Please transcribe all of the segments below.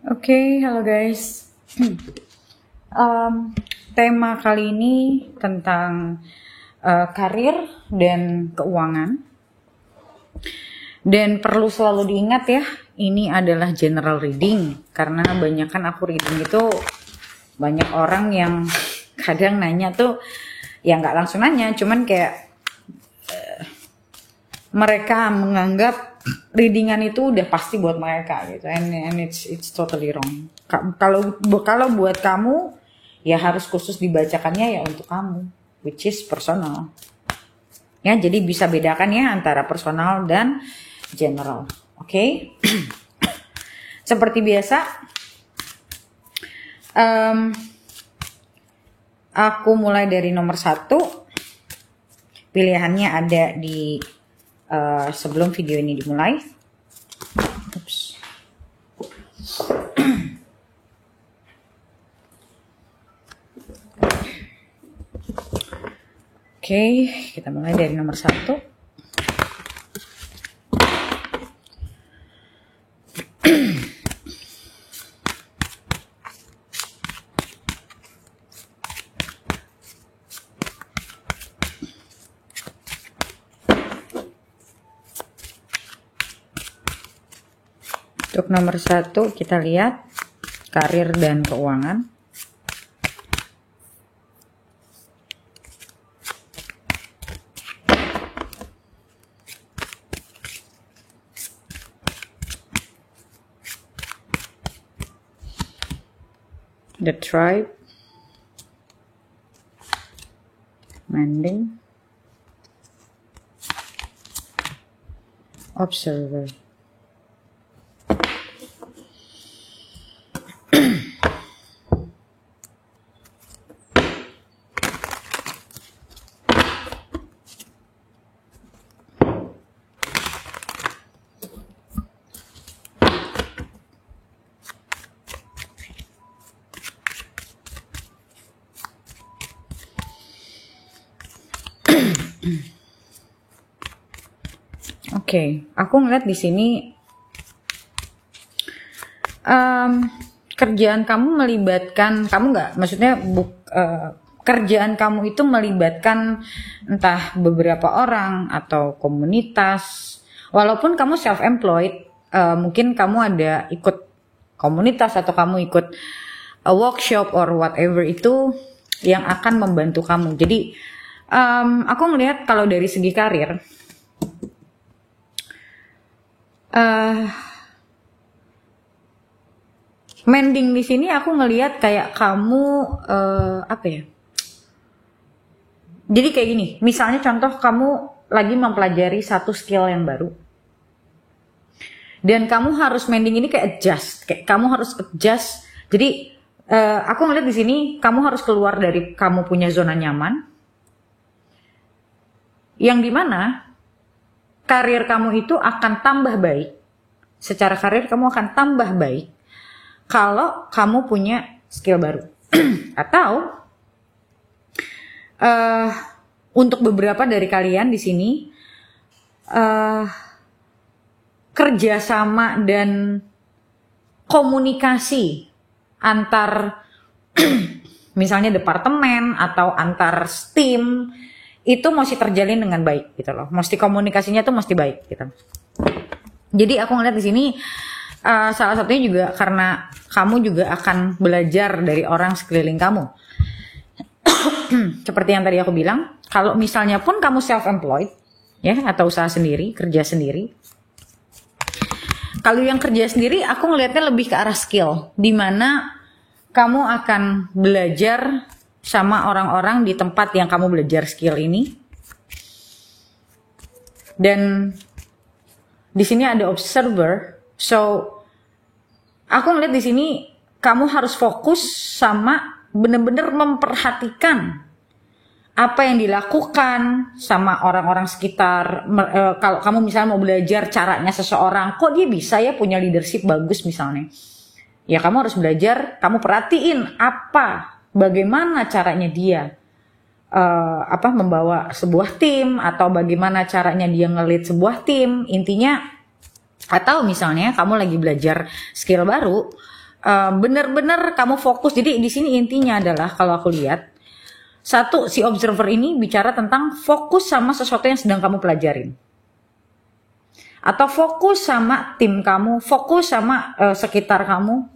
Oke, halo guys. Tema kali ini tentang karir dan keuangan. Dan perlu selalu diingat ya, ini adalah general reading. Karena banyak kan aku reading itu banyak orang yang kadang nanya tuh, ya nggak langsung nanya, cuman kayak mereka menganggap readingan itu udah pasti buat mereka gitu, and it's totally wrong. Kalau buat kamu ya harus khusus dibacakannya ya untuk kamu, which is personal. Ya, jadi bisa bedakan ya antara personal dan general. Oke? Seperti biasa, aku mulai dari nomor 1. Pilihannya ada di sebelum video ini dimulai. Oops. Oke, kita mulai dari nomor 1. Untuk nomor 1 kita lihat karir dan keuangan. The Tribe, Mending, Observer. Oke, aku ngeliat di sini kerjaan kamu melibatkan kamu nggak, maksudnya kerjaan kamu itu melibatkan entah beberapa orang atau komunitas. Walaupun kamu self-employed, mungkin kamu ada ikut komunitas atau kamu ikut a workshop or whatever itu yang akan membantu kamu. Jadi aku ngelihat kalau dari segi karir, mending di sini aku ngelihat kayak kamu apa ya? Jadi kayak gini, misalnya contoh kamu lagi mempelajari satu skill yang baru, dan kamu harus mending ini kayak adjust, kayak kamu harus adjust. Jadi aku ngelihat di sini kamu harus keluar dari kamu punya zona nyaman, yang dimana karir kamu itu akan tambah baik. Secara karir kamu akan tambah baik kalau kamu punya skill baru. Atau untuk beberapa dari kalian di sini kerjasama dan komunikasi antar misalnya departemen atau antar tim itu mesti terjalin dengan baik gitu loh. Mesti komunikasinya tuh mesti baik gitu. Jadi aku ngeliat di sini salah satunya juga karena kamu juga akan belajar dari orang sekeliling kamu. Seperti yang tadi aku bilang, kalau misalnya pun kamu self-employed ya atau usaha sendiri, kerja sendiri. Kalau yang kerja sendiri aku ngelihatnya lebih ke arah skill, di mana kamu akan belajar sama orang-orang di tempat yang kamu belajar skill ini. Dan di sini ada observer. So aku ngeliat di sini kamu harus fokus sama bener-bener memperhatikan apa yang dilakukan sama orang-orang sekitar. Kalau kamu misalnya mau belajar caranya seseorang, kok dia bisa ya punya leadership bagus misalnya. Ya kamu harus belajar, kamu perhatiin bagaimana caranya dia membawa sebuah tim, atau bagaimana caranya dia nge-lead sebuah tim. Intinya, atau misalnya kamu lagi belajar skill baru, bener-bener kamu fokus. Jadi di sini intinya adalah kalau aku lihat, satu, si observer ini bicara tentang fokus sama sesuatu yang sedang kamu pelajarin. Atau fokus sama tim kamu, fokus sama sekitar kamu.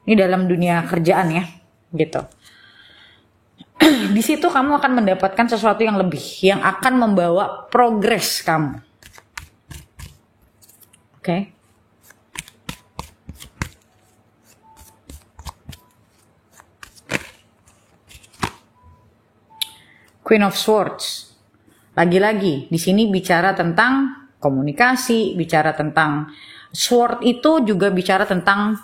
Ini dalam dunia kerjaan ya, gitu. Di situ kamu akan mendapatkan sesuatu yang lebih, yang akan membawa progres kamu. Oke. Queen of Swords. Lagi-lagi di sini bicara tentang komunikasi, bicara tentang sword itu juga bicara tentang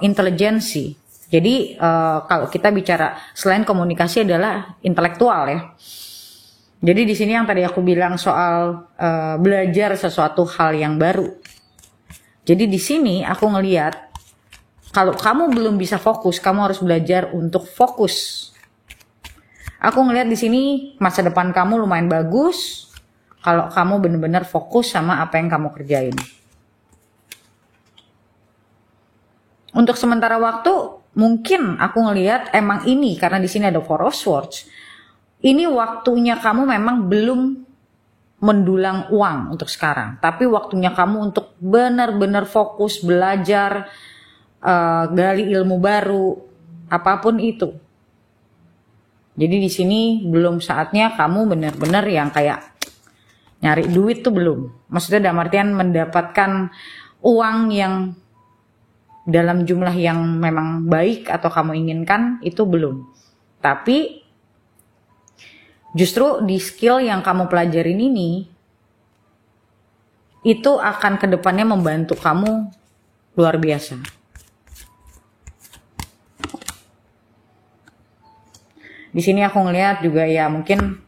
intelijensi. Jadi kalau kita bicara selain komunikasi adalah intelektual ya. Jadi di sini yang tadi aku bilang soal belajar sesuatu hal yang baru. Jadi di sini aku ngelihat kalau kamu belum bisa fokus, kamu harus belajar untuk fokus. Aku ngelihat di sini masa depan kamu lumayan bagus kalau kamu benar-benar fokus sama apa yang kamu kerjain. Untuk sementara waktu mungkin aku ngelihat emang ini karena di sini ada Four of Swords. Ini waktunya kamu memang belum mendulang uang untuk sekarang, tapi waktunya kamu untuk benar-benar fokus belajar, gali ilmu baru, apapun itu. Jadi di sini belum saatnya kamu benar-benar yang kayak nyari duit tuh belum. Maksudnya dalam artian mendapatkan uang yang dalam jumlah yang memang baik atau kamu inginkan itu belum. Tapi justru di skill yang kamu pelajarin ini itu akan kedepannya membantu kamu luar biasa. Di sini aku ngelihat juga ya mungkin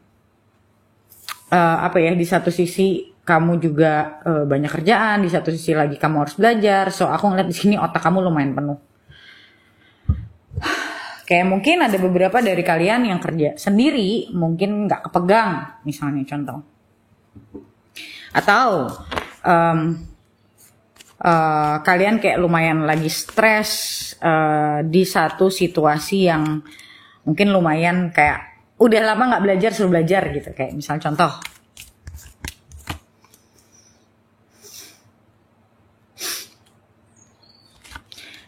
di satu sisi kamu juga banyak kerjaan, di satu sisi lagi kamu harus belajar. So aku ngelihat di sini otak kamu lumayan penuh. Kayak mungkin ada beberapa dari kalian yang kerja sendiri mungkin nggak kepegang, misalnya contoh. Atau kalian kayak lumayan lagi stres di satu situasi yang mungkin lumayan kayak udah lama nggak belajar, suruh belajar gitu. Kayak misal contoh.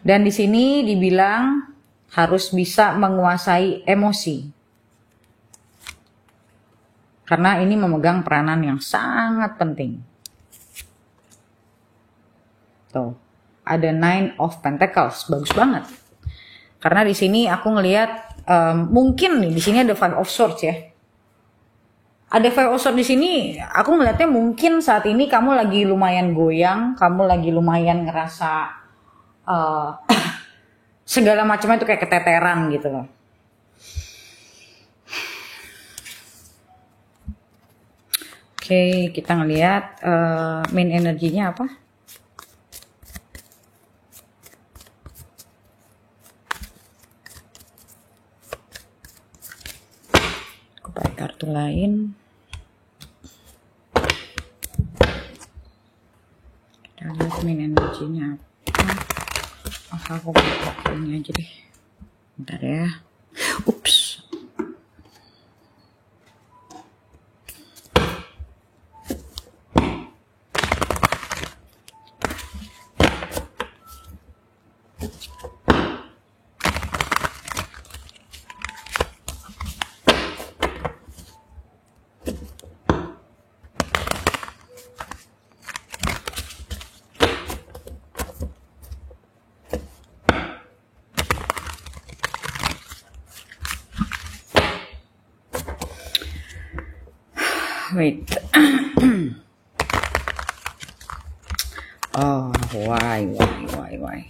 Dan di sini dibilang harus bisa menguasai emosi. Karena ini memegang peranan yang sangat penting. Tuh, ada Nine of Pentacles, bagus banget. Karena di sini aku ngelihat mungkin nih di sini ada Five of Swords ya. Ada Five of Swords di sini, aku ngelihatnya mungkin saat ini kamu lagi lumayan goyang, kamu lagi lumayan ngerasa segala macamnya itu kayak keteteran gitu loh. Oke, kita ngelihat main energinya apa? Aku pakai kartu lain. Kita lihat main energinya apa? Aku pakai ini aja deh. Bentar ya. Ups. Wait. Oh, why? Okay.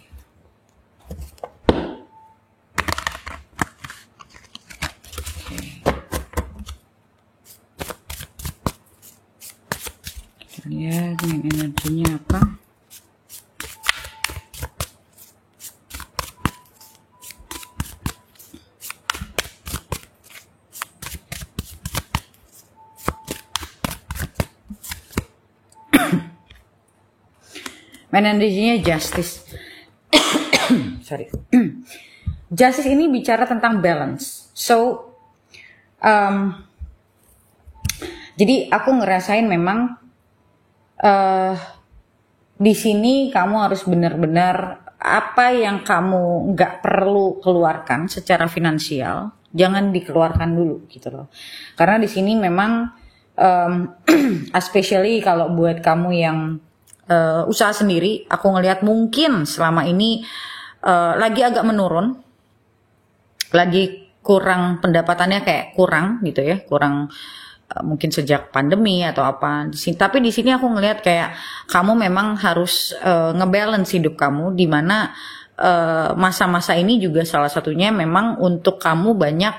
Kita lihat main energinya apa. Main energinya Justice. sorry. Justice ini bicara tentang balance. So, jadi aku ngerasain memang di sini kamu harus benar-benar apa yang kamu nggak perlu keluarkan secara finansial, jangan dikeluarkan dulu gitu loh. Karena di sini memang, especially kalau buat kamu yang usaha sendiri, aku ngelihat mungkin selama ini lagi agak menurun, lagi kurang pendapatannya kayak kurang gitu ya, kurang mungkin sejak pandemi atau apa. Tapi di sini aku ngelihat kayak kamu memang harus ngebalance hidup kamu, di mana masa-masa ini juga salah satunya memang untuk kamu banyak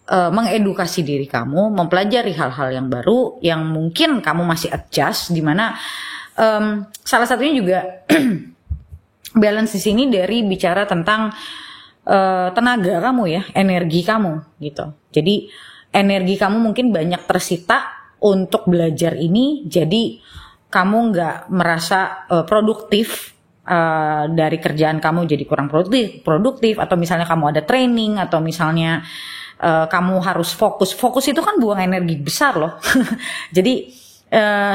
mengedukasi diri kamu, mempelajari hal-hal yang baru yang mungkin kamu masih adjust, di mana salah satunya juga balance di sini dari bicara tentang tenaga kamu ya, energi kamu gitu. Jadi energi kamu mungkin banyak tersita untuk belajar ini, jadi kamu nggak merasa produktif dari kerjaan kamu, jadi kurang produktif, atau misalnya kamu ada training, atau misalnya kamu harus fokus itu kan buang energi besar loh. Jadi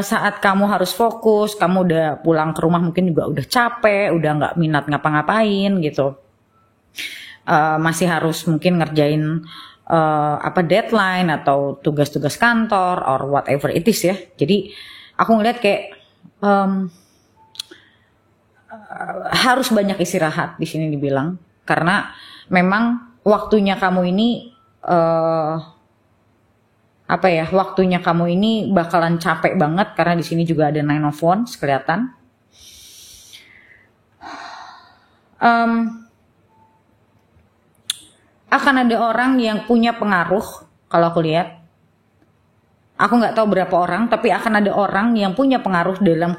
saat kamu harus fokus, kamu udah pulang ke rumah mungkin juga udah capek, udah nggak minat ngapa-ngapain gitu. Masih harus mungkin ngerjain deadline atau tugas-tugas kantor or whatever it is ya. Jadi aku ngeliat kayak harus banyak istirahat di sini dibilang, karena memang waktunya kamu ini waktunya kamu ini bakalan capek banget, karena di sini juga ada Nine of Wands kelihatan. Akan ada orang yang punya pengaruh, kalau aku lihat. Aku nggak tahu berapa orang, tapi akan ada orang yang punya pengaruh dalam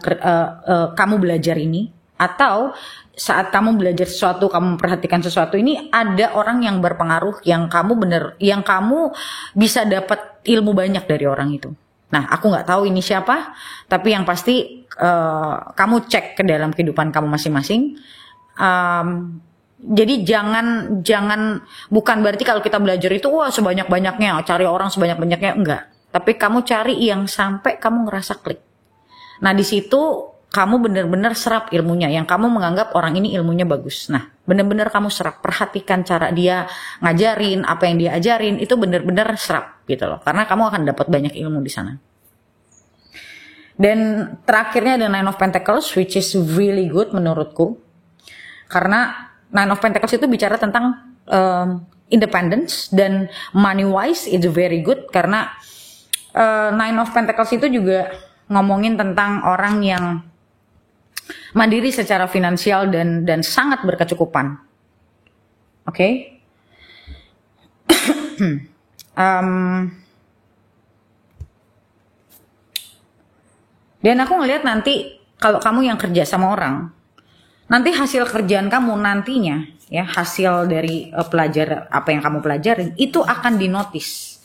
kamu belajar ini. Atau saat kamu belajar sesuatu, kamu memperhatikan sesuatu ini, ada orang yang berpengaruh, yang kamu bisa dapat ilmu banyak dari orang itu. Nah, aku nggak tahu ini siapa, tapi yang pasti kamu cek ke dalam kehidupan kamu masing-masing. Jadi jangan bukan berarti kalau kita belajar itu sebanyak-banyaknya, cari orang sebanyak-banyaknya, enggak. Tapi kamu cari yang sampai kamu ngerasa klik. Nah, di situ kamu benar-benar serap ilmunya, yang kamu menganggap orang ini ilmunya bagus. Nah, benar-benar kamu serap, perhatikan cara dia ngajarin, apa yang dia ajarin, itu benar-benar serap gitu loh. Karena kamu akan dapat banyak ilmu di sana. Dan terakhirnya ada Nine of Pentacles, which is really good menurutku. Karena Nine of Pentacles itu bicara tentang independence, dan money wise it's very good, karena Nine of Pentacles itu juga ngomongin tentang orang yang mandiri secara finansial dan sangat berkecukupan. Oke? Dan aku ngelihat nanti kalau kamu yang kerja sama orang, nanti hasil kerjaan kamu nantinya ya, hasil dari apa yang kamu pelajarin itu akan dinotis,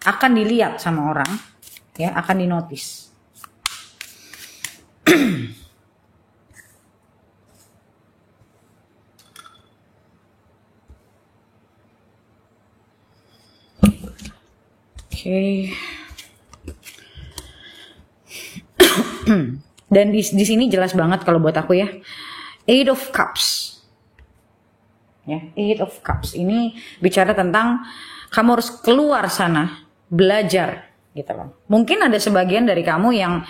akan dilihat sama orang ya, akan dinotis. Oke. Dan di sini jelas banget kalau buat aku ya, Eight of Cups. Ya, Eight of Cups ini bicara tentang kamu harus keluar sana, belajar gitu loh. Mungkin ada sebagian dari kamu yang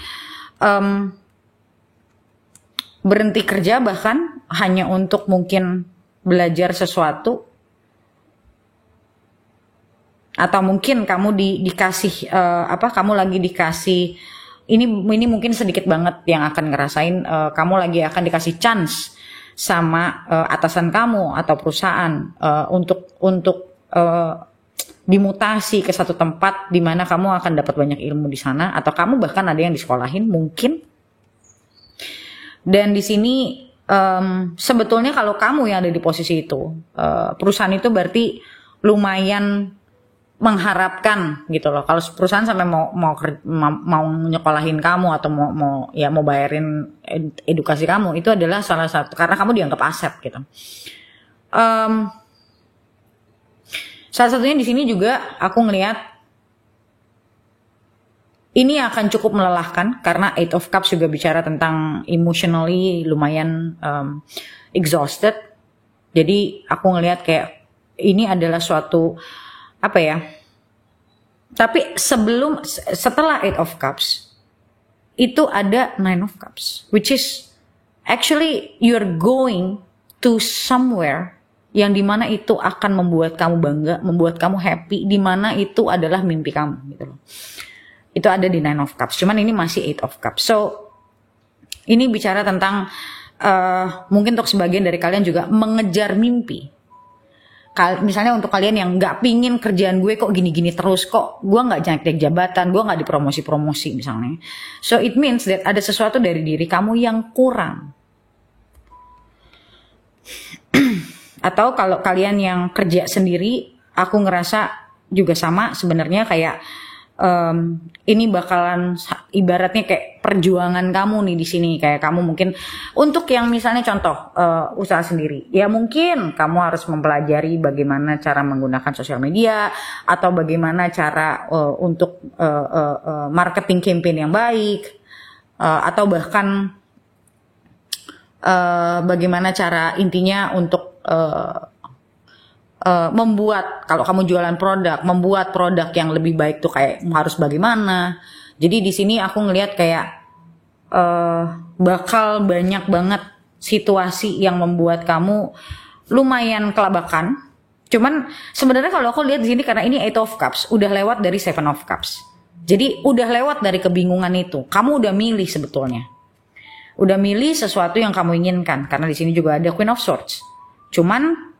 berhenti kerja bahkan hanya untuk mungkin belajar sesuatu, atau mungkin kamu dikasih kamu lagi dikasih ini mungkin sedikit banget yang akan ngerasain, kamu lagi akan dikasih chance sama atasan kamu atau perusahaan untuk dimutasi ke satu tempat di mana kamu akan dapat banyak ilmu di sana, atau kamu bahkan ada yang disekolahin mungkin. Dan di sini sebetulnya kalau kamu yang ada di posisi itu, perusahaan itu berarti lumayan mengharapkan gitu loh. Kalau perusahaan sampai mau nyekolahin kamu atau mau bayarin edukasi kamu, itu adalah salah satu karena kamu dianggap aset gitu. Salah satunya di sini juga aku ngelihat ini akan cukup melelahkan karena Eight of Cups juga bicara tentang emotionally lumayan exhausted. Jadi aku ngelihat kayak ini adalah suatu apa ya? Tapi setelah Eight of Cups itu ada Nine of Cups, which is actually you're going to somewhere yang dimana itu akan membuat kamu bangga, membuat kamu happy, dimana itu adalah mimpi kamu gitu loh. Itu ada di Nine of Cups, cuman ini masih Eight of Cups. So ini bicara tentang mungkin untuk sebagian dari kalian juga mengejar mimpi. Misalnya untuk kalian yang nggak pingin kerjaan gue kok gini-gini terus, kok gue nggak naik jabatan, gue nggak dipromosi misalnya. So it means that ada sesuatu dari diri kamu yang kurang. Atau kalau kalian yang kerja sendiri, aku ngerasa juga sama sebenarnya kayak ini bakalan ibaratnya kayak perjuangan kamu nih di sini, kayak kamu mungkin untuk yang misalnya contoh usaha sendiri, ya mungkin kamu harus mempelajari bagaimana cara menggunakan sosial media atau bagaimana cara untuk marketing campaign yang baik, atau bahkan bagaimana cara intinya untuk membuat, kalau kamu jualan produk, membuat produk yang lebih baik tuh kayak harus bagaimana. Jadi di sini aku ngelihat kayak bakal banyak banget situasi yang membuat kamu lumayan kelabakan. Cuman sebenarnya kalau aku lihat di sini karena ini Eight of Cups, udah lewat dari Seven of Cups. Jadi udah lewat dari kebingungan itu. Kamu udah milih sebetulnya. Udah milih sesuatu yang kamu inginkan, karena di sini juga ada Queen of Swords. Cuman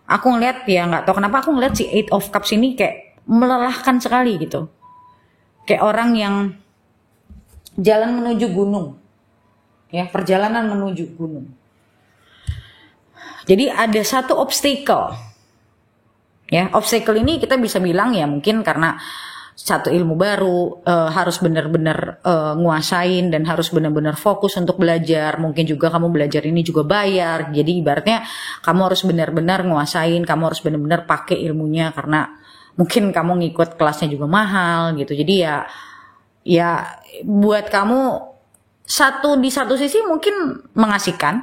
aku ngeliat ya nggak tahu kenapa aku ngeliat si Eight of Cups ini kayak melelahkan sekali gitu, kayak orang yang jalan menuju gunung, ya perjalanan menuju gunung. Jadi ada satu obstacle, ya obstacle ini kita bisa bilang ya mungkin karena satu ilmu baru, harus benar-benar nguasain dan harus benar-benar fokus untuk belajar. Mungkin juga kamu belajar ini juga bayar. Jadi ibaratnya kamu harus benar-benar nguasain, kamu harus benar-benar pakai ilmunya karena mungkin kamu ngikut kelasnya juga mahal gitu. Jadi ya buat kamu di satu sisi mungkin mengasihkan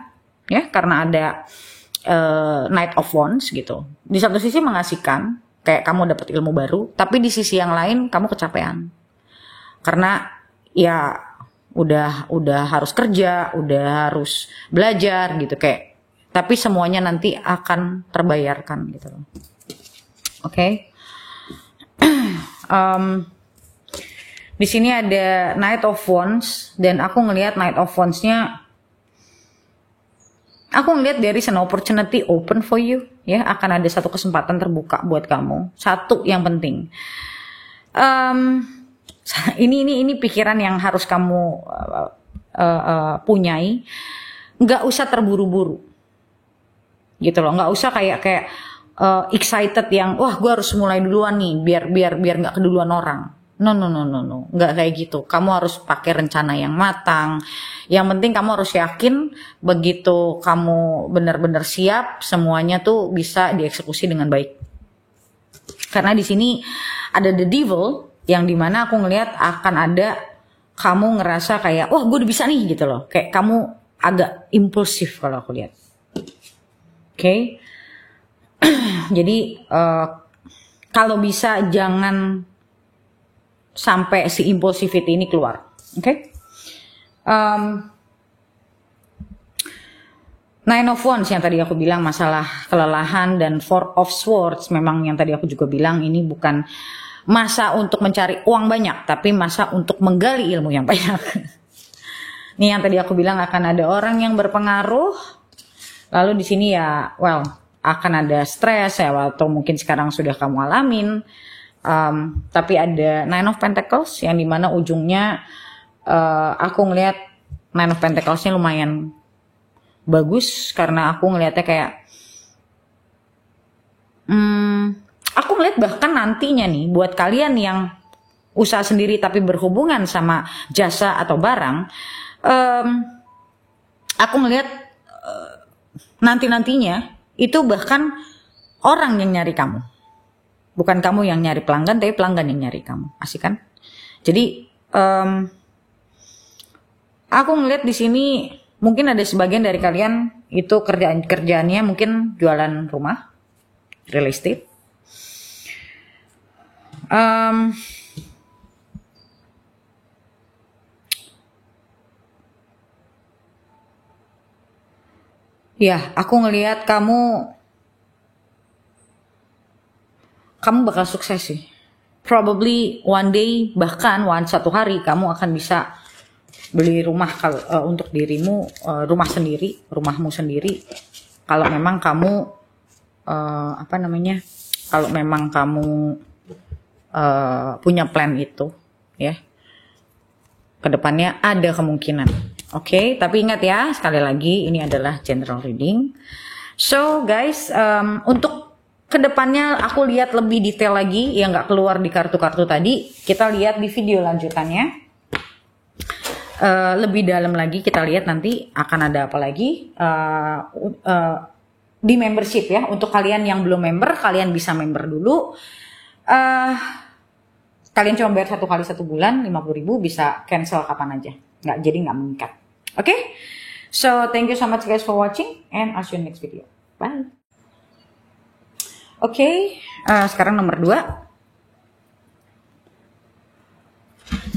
ya karena ada Knight of Wands gitu. Di satu sisi mengasihkan, kayak kamu dapat ilmu baru, tapi di sisi yang lain kamu kecapean. Karena ya udah harus kerja, udah harus belajar gitu kayak, tapi semuanya nanti akan terbayarkan gitu loh. Oke. Di sini ada Knight of Wands dan aku ngelihat Knight of Wands-nya, aku ngelihat there is an opportunity open for you, ya akan ada satu kesempatan terbuka buat kamu. Satu yang penting, ini pikiran yang harus kamu punyai. Nggak usah terburu-buru, gitu loh. Nggak usah kayak excited yang wah gue harus mulai duluan nih biar nggak keduluan orang. No, nggak kayak gitu. Kamu harus pakai rencana yang matang. Yang penting kamu harus yakin begitu kamu benar-benar siap, semuanya tuh bisa dieksekusi dengan baik. Karena di sini ada the devil yang dimana aku ngelihat akan ada kamu ngerasa kayak wah gue udah bisa nih gitu loh. Kayak kamu agak impulsif kalau aku lihat. Oke. Jadi kalau bisa jangan sampai si impulsivity ini keluar, oke? Nine of Wands yang tadi aku bilang masalah kelelahan, dan Four of Swords memang yang tadi aku juga bilang ini bukan masa untuk mencari uang banyak, tapi masa untuk menggali ilmu yang banyak. Ini yang tadi aku bilang akan ada orang yang berpengaruh, lalu di sini ya, well, akan ada stres ya, atau mungkin sekarang sudah kamu alamin. Tapi ada Nine of Pentacles yang dimana ujungnya aku ngelihat Nine of Pentacles-nya lumayan bagus karena aku ngelihatnya kayak aku ngeliat bahkan nantinya nih buat kalian yang usaha sendiri tapi berhubungan sama jasa atau barang, aku ngeliat nanti-nantinya itu bahkan orang yang nyari kamu. Bukan kamu yang nyari pelanggan, tapi pelanggan yang nyari kamu. Asik kan? Jadi aku ngeliat di sini mungkin ada sebagian dari kalian itu kerjaannya mungkin jualan rumah, real estate. Ya, aku ngelihat kamu bakal sukses sih. Probably one day, bahkan satu hari kamu akan bisa beli rumah untuk dirimu, rumahmu sendiri. Kalau memang kamu kalau memang kamu punya plan itu, ya. Kedepannya ada kemungkinan. Oke, tapi ingat ya, sekali lagi ini adalah general reading. So guys, untuk kedepannya aku lihat lebih detail lagi yang nggak keluar di kartu-kartu tadi. Kita lihat di video lanjutannya. Lebih dalam lagi kita lihat nanti akan ada apa lagi di membership ya. Untuk kalian yang belum member, kalian bisa member dulu. Kalian cuma bayar 1 kali 1 bulan 50.000, bisa cancel kapan aja. Jadi nggak mengikat. Oke? So thank you so much guys for watching and I'll see you next video. Bye. Oke, sekarang nomor 2.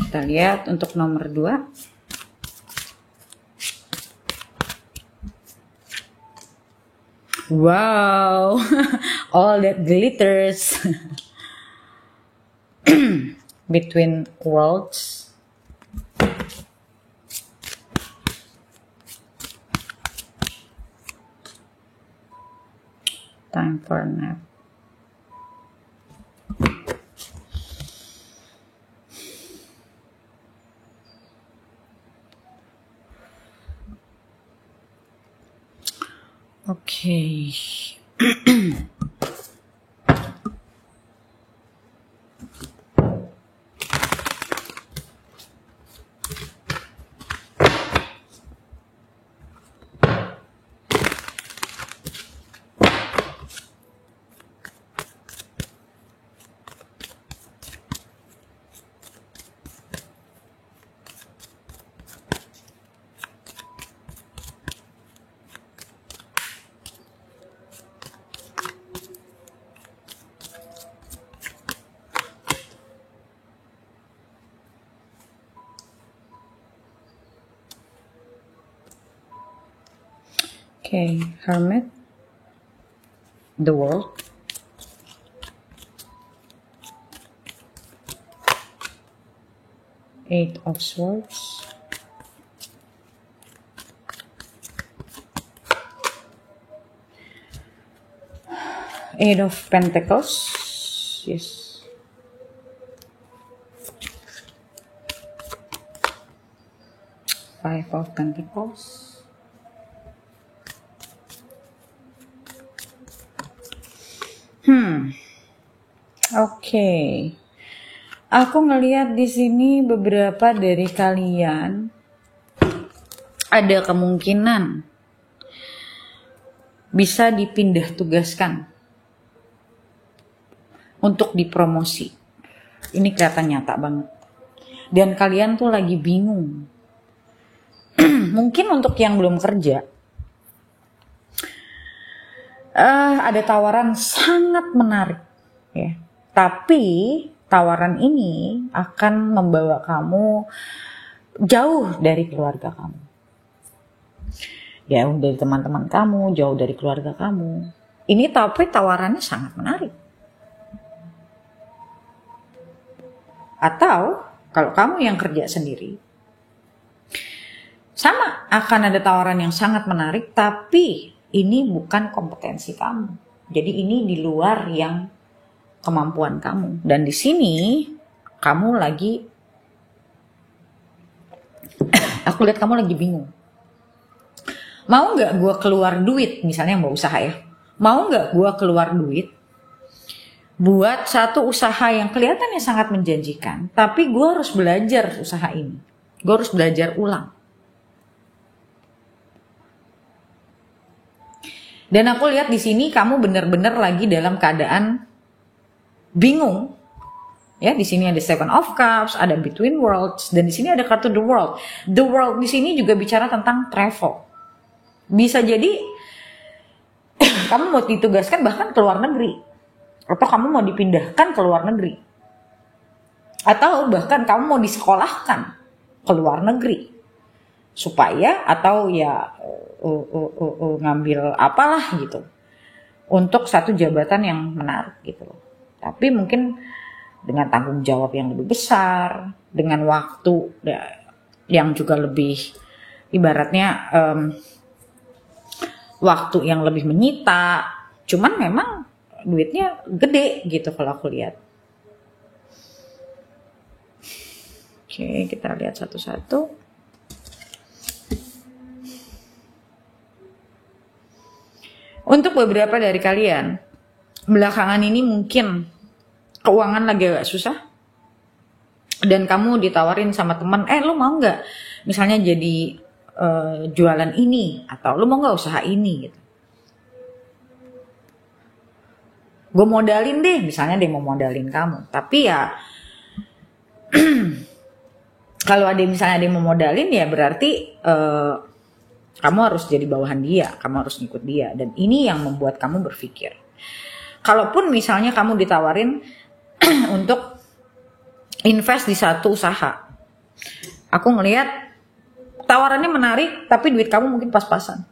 Kita lihat untuk nomor 2. Wow, all that glitters. Between worlds. Time for a nap. Okay. Okay, Hermit, the World, Eight of Swords, Eight of Pentacles, yes, Five of Pentacles, Oke. Aku ngelihat di sini beberapa dari kalian ada kemungkinan bisa dipindah tugaskan untuk dipromosi. Ini kelihatan nyata banget. Dan kalian tuh lagi bingung. Mungkin untuk yang belum kerja, ada tawaran sangat menarik, ya. Tapi tawaran ini akan membawa kamu jauh dari keluarga kamu, jauh dari teman-teman kamu, jauh dari keluarga kamu. Ini tapi tawarannya sangat menarik. Atau kalau kamu yang kerja sendiri, sama akan ada tawaran yang sangat menarik, tapi ini bukan kompetensi kamu. Jadi ini di luar yang kemampuan kamu. Dan di sini kamu lagi, aku lihat kamu lagi bingung. Mau nggak gue keluar duit, misalnya yang mau usaha ya, mau nggak gue keluar duit buat satu usaha yang kelihatannya sangat menjanjikan, tapi gue harus belajar usaha ini. Gue harus belajar ulang. Dan aku lihat di sini kamu benar-benar lagi dalam keadaan bingung. Ya, di sini ada Seven of Cups, ada Between Worlds, dan di sini ada kartu The World. The World di sini juga bicara tentang travel. Bisa jadi kamu mau ditugaskan bahkan ke luar negeri. Atau kamu mau dipindahkan ke luar negeri. Atau bahkan kamu mau disekolahkan ke luar negeri. Supaya atau ya ngambil apalah gitu. Untuk satu jabatan yang menarik gitu loh. Tapi mungkin dengan tanggung jawab yang lebih besar. Dengan waktu yang juga lebih ibaratnya waktu yang lebih menyita. Cuman memang duitnya gede gitu kalau aku lihat. Oke, kita lihat satu-satu. Untuk beberapa dari kalian, belakangan ini mungkin keuangan lagi agak susah. Dan kamu ditawarin sama teman, lu mau nggak misalnya jadi jualan ini, atau lu mau nggak usaha ini gitu. Gue modalin deh, misalnya dia mau modalin kamu. Tapi ya kalau ada misalnya dia mau modalin ya berarti kamu harus jadi bawahan dia, kamu harus ngikut dia. Dan ini yang membuat kamu berpikir. Kalaupun misalnya kamu ditawarin untuk invest di satu usaha, aku ngelihat tawarannya menarik, tapi duit kamu mungkin pas-pasan.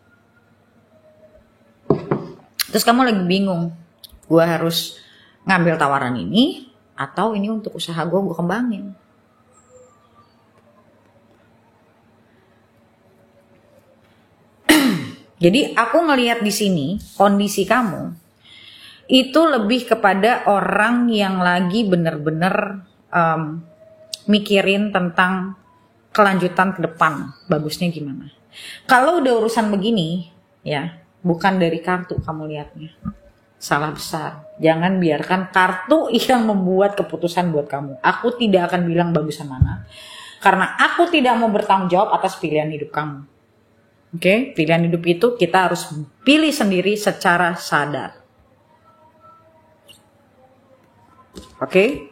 Terus kamu lagi bingung, gue harus ngambil tawaran ini atau ini untuk usaha gue kembangin. Jadi aku ngelihat di sini kondisi kamu itu lebih kepada orang yang lagi bener-bener mikirin tentang kelanjutan ke depan, bagusnya gimana. Kalau udah urusan begini, ya bukan dari kartu kamu lihatnya. Salah besar. Jangan biarkan kartu yang membuat keputusan buat kamu. Aku tidak akan bilang bagusan mana. Karena aku tidak mau bertanggung jawab atas pilihan hidup kamu. Oke? Pilihan hidup itu kita harus pilih sendiri secara sadar. Oke?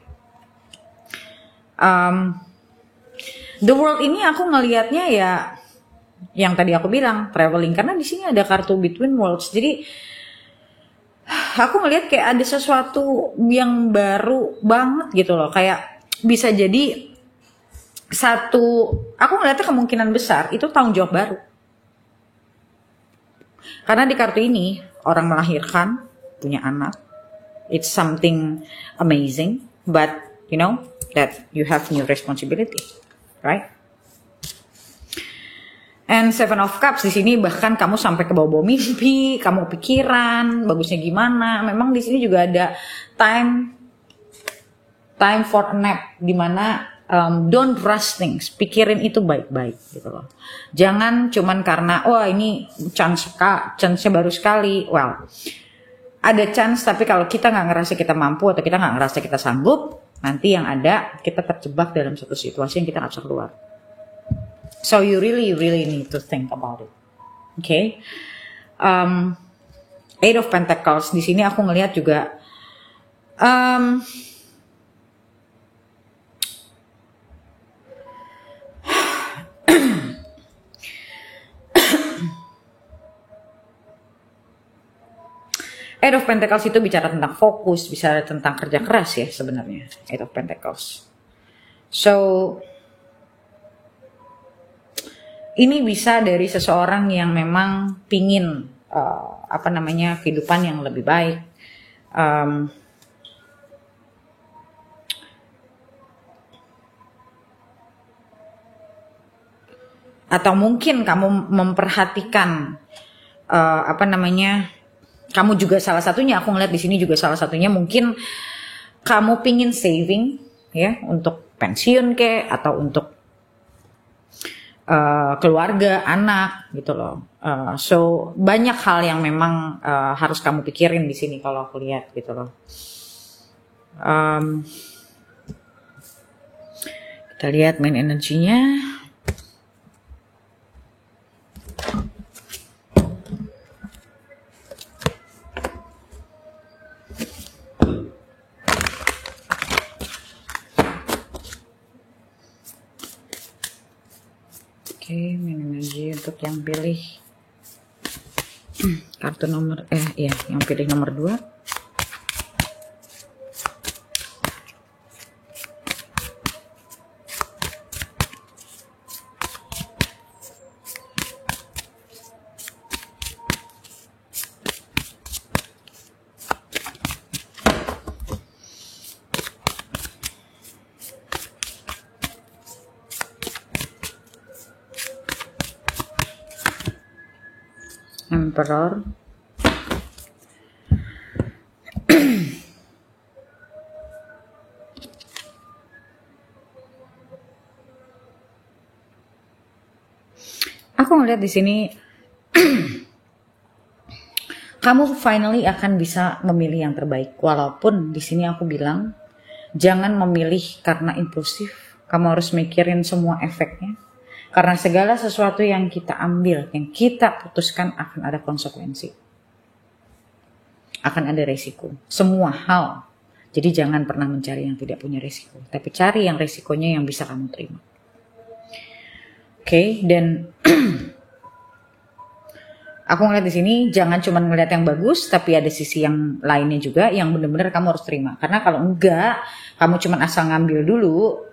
The World ini aku ngelihatnya ya yang tadi aku bilang, traveling. Karena di sini ada kartu Between Worlds. Jadi aku ngelihat kayak ada sesuatu yang baru banget gitu loh. Kayak bisa jadi aku ngelihatnya kemungkinan besar itu tanggung jawab baru. Karena di kartu ini orang melahirkan, punya anak. It's something amazing, but you know that you have new responsibility, right? And Seven of Cups di sini bahkan kamu sampai ke bawah mimpi, kamu pikiran bagusnya gimana. Memang di sini juga ada time for a nap, dimana don't rush things, pikirin itu baik-baik gitu loh. Jangan cuman karena ini chance-nya baru sekali. Well, ada chance, tapi kalau kita nggak ngerasa kita mampu atau kita nggak ngerasa kita sanggup, nanti yang ada kita terjebak dalam satu situasi yang kita nggak bisa keluar. So you really need to think about it. Okay. Eight of Pentacles di sini aku ngelihat juga Eight of Pentacles itu bicara tentang fokus, bicara tentang kerja keras ya sebenarnya. Eight of Pentacles. So ini bisa dari seseorang yang memang pingin kehidupan yang lebih baik. Atau mungkin kamu memperhatikan kamu juga salah satunya, aku ngeliat di sini juga salah satunya mungkin kamu pingin saving ya untuk pensiun atau untuk keluarga, anak gitu loh. So banyak hal yang memang harus kamu pikirin di sini kalau aku lihat gitu loh. Kita lihat main energinya. Oke, main energi untuk yang pilih kartu nomor yang pilih nomor 2. Emperor. Aku ngeliat di sini kamu finally akan bisa memilih yang terbaik. Walaupun di sini aku bilang jangan memilih karena impulsif. Kamu harus mikirin semua efeknya. Karena segala sesuatu yang kita ambil, yang kita putuskan akan ada konsekuensi. Akan ada resiko. Semua hal. Jadi jangan pernah mencari yang tidak punya resiko. Tapi cari yang resikonya yang bisa kamu terima. Oke, dan aku ngeliat di sini jangan cuma ngeliat yang bagus, tapi ada sisi yang lainnya juga yang benar-benar kamu harus terima. Karena kalau enggak, kamu cuma asal ngambil dulu,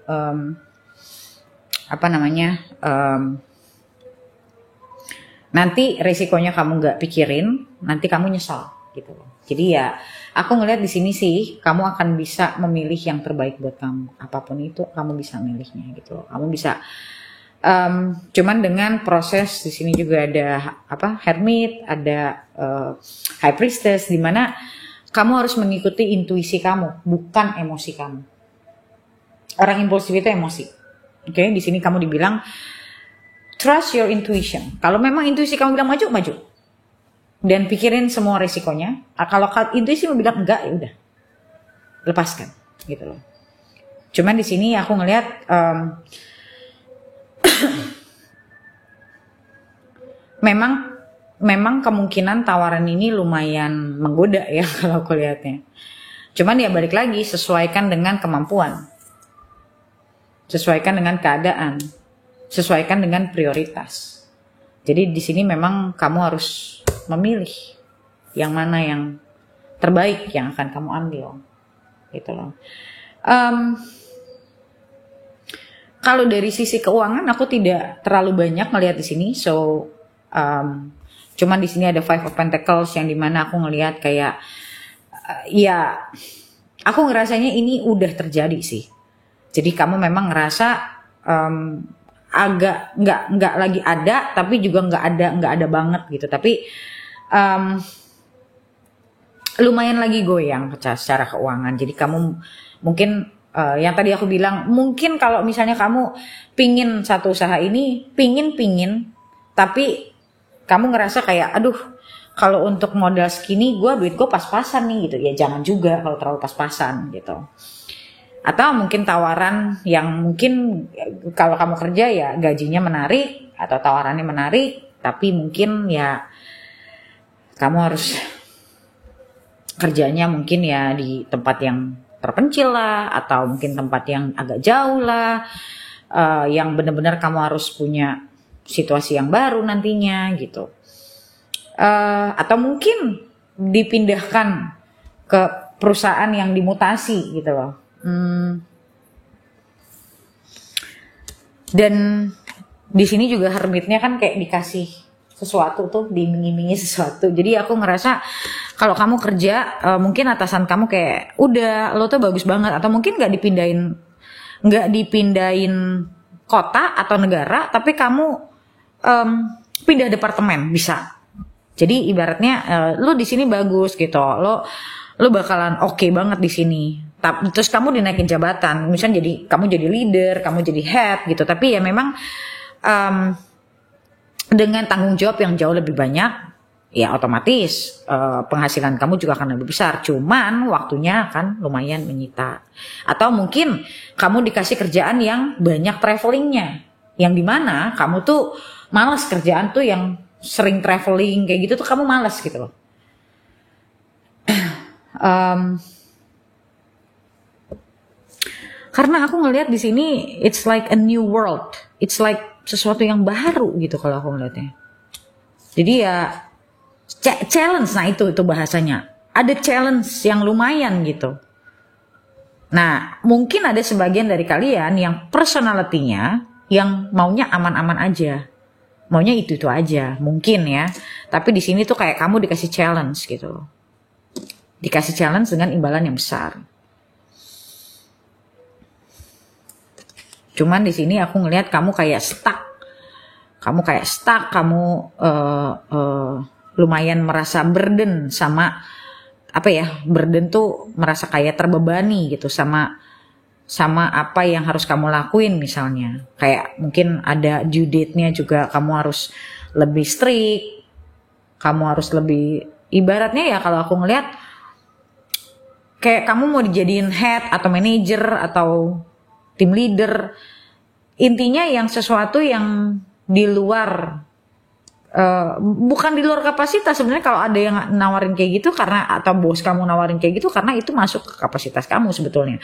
nanti resikonya kamu nggak pikirin, nanti kamu nyesal gitu loh. Jadi ya, aku ngeliat di sini sih, kamu akan bisa memilih yang terbaik buat kamu. Apapun itu, kamu bisa milihnya gitu loh. Kamu bisa, cuman dengan proses di sini juga ada Hermit, ada High Priestess, di mana kamu harus mengikuti intuisi kamu, bukan emosi kamu. Orang impulsif itu emosi. Oke, di sini kamu dibilang trust your intuition. Kalau memang intuisi kamu bilang maju, maju. Dan pikirin semua resikonya. Kalau intuisi mau bilang enggak, ya udah. Lepaskan, gitu loh. Cuman di sini aku ngelihat memang kemungkinan tawaran ini lumayan menggoda ya kalau aku lihatnya. Cuman ya balik lagi, sesuaikan dengan kemampuan. Sesuaikan dengan keadaan, sesuaikan dengan prioritas. Jadi di sini memang kamu harus memilih yang mana yang terbaik yang akan kamu ambil, gitu loh. Kalau dari sisi keuangan aku tidak terlalu banyak melihat di sini, cuman di sini ada Five of Pentacles yang dimana aku ngelihat kayak, aku ngerasanya ini udah terjadi sih. Jadi kamu memang ngerasa agak nggak lagi ada, tapi juga nggak ada banget gitu. Tapi lumayan lagi goyang secara keuangan. Jadi kamu mungkin yang tadi aku bilang, mungkin kalau misalnya kamu pingin satu usaha ini, pingin, tapi kamu ngerasa kayak, aduh, kalau untuk modal segini, duit gue pas-pasan nih gitu. Ya jangan juga kalau terlalu pas-pasan gitu. Atau mungkin tawaran yang mungkin kalau kamu kerja ya gajinya menarik atau tawarannya menarik, tapi mungkin ya kamu harus kerjanya mungkin ya di tempat yang terpencil lah, atau mungkin tempat yang agak jauh lah, yang benar-benar kamu harus punya situasi yang baru nantinya gitu. Atau mungkin dipindahkan ke perusahaan yang dimutasi gitu loh. Dan di sini juga hermitnya kan kayak dikasih sesuatu tuh, diiming-imingi sesuatu. Jadi aku ngerasa kalau kamu kerja, mungkin atasan kamu kayak udah lo tuh bagus banget, atau mungkin nggak dipindahin kota atau negara, tapi kamu pindah departemen bisa. Jadi ibaratnya lo di sini bagus gitu, lo bakalan oke banget di sini. Terus kamu dinaikin jabatan, misalnya kamu jadi leader, kamu jadi head gitu. Tapi ya memang dengan tanggung jawab yang jauh lebih banyak, ya otomatis penghasilan kamu juga akan lebih besar. Cuman waktunya akan lumayan menyita. Atau mungkin kamu dikasih kerjaan yang banyak travelingnya, yang dimana kamu tuh malas kerjaan tuh yang sering traveling kayak gitu tuh kamu malas gitu loh. Karena aku ngelihat di sini it's like a new world, it's like sesuatu yang baru gitu kalau aku ngelihatnya. Jadi ya challenge, nah itu bahasanya. Ada challenge yang lumayan gitu. Nah, mungkin ada sebagian dari kalian yang personality-nya yang maunya aman-aman aja. Maunya itu aja, mungkin ya. Tapi di sini tuh kayak kamu dikasih challenge gitu loh. Dikasih challenge dengan imbalan yang besar. Cuman di sini aku ngelihat kamu kayak stuck. Kamu lumayan merasa burden sama burden tuh merasa kayak terbebani gitu sama apa yang harus kamu lakuin misalnya. Kayak mungkin ada due date-nya juga kamu harus lebih strict. Kamu harus lebih, ibaratnya ya kalau aku ngelihat kayak kamu mau dijadiin head atau manager atau tim leader. Intinya yang sesuatu yang di luar bukan di luar kapasitas sebenarnya. Kalau ada yang nawarin kayak gitu karena, atau bos kamu nawarin kayak gitu karena itu masuk ke kapasitas kamu sebetulnya.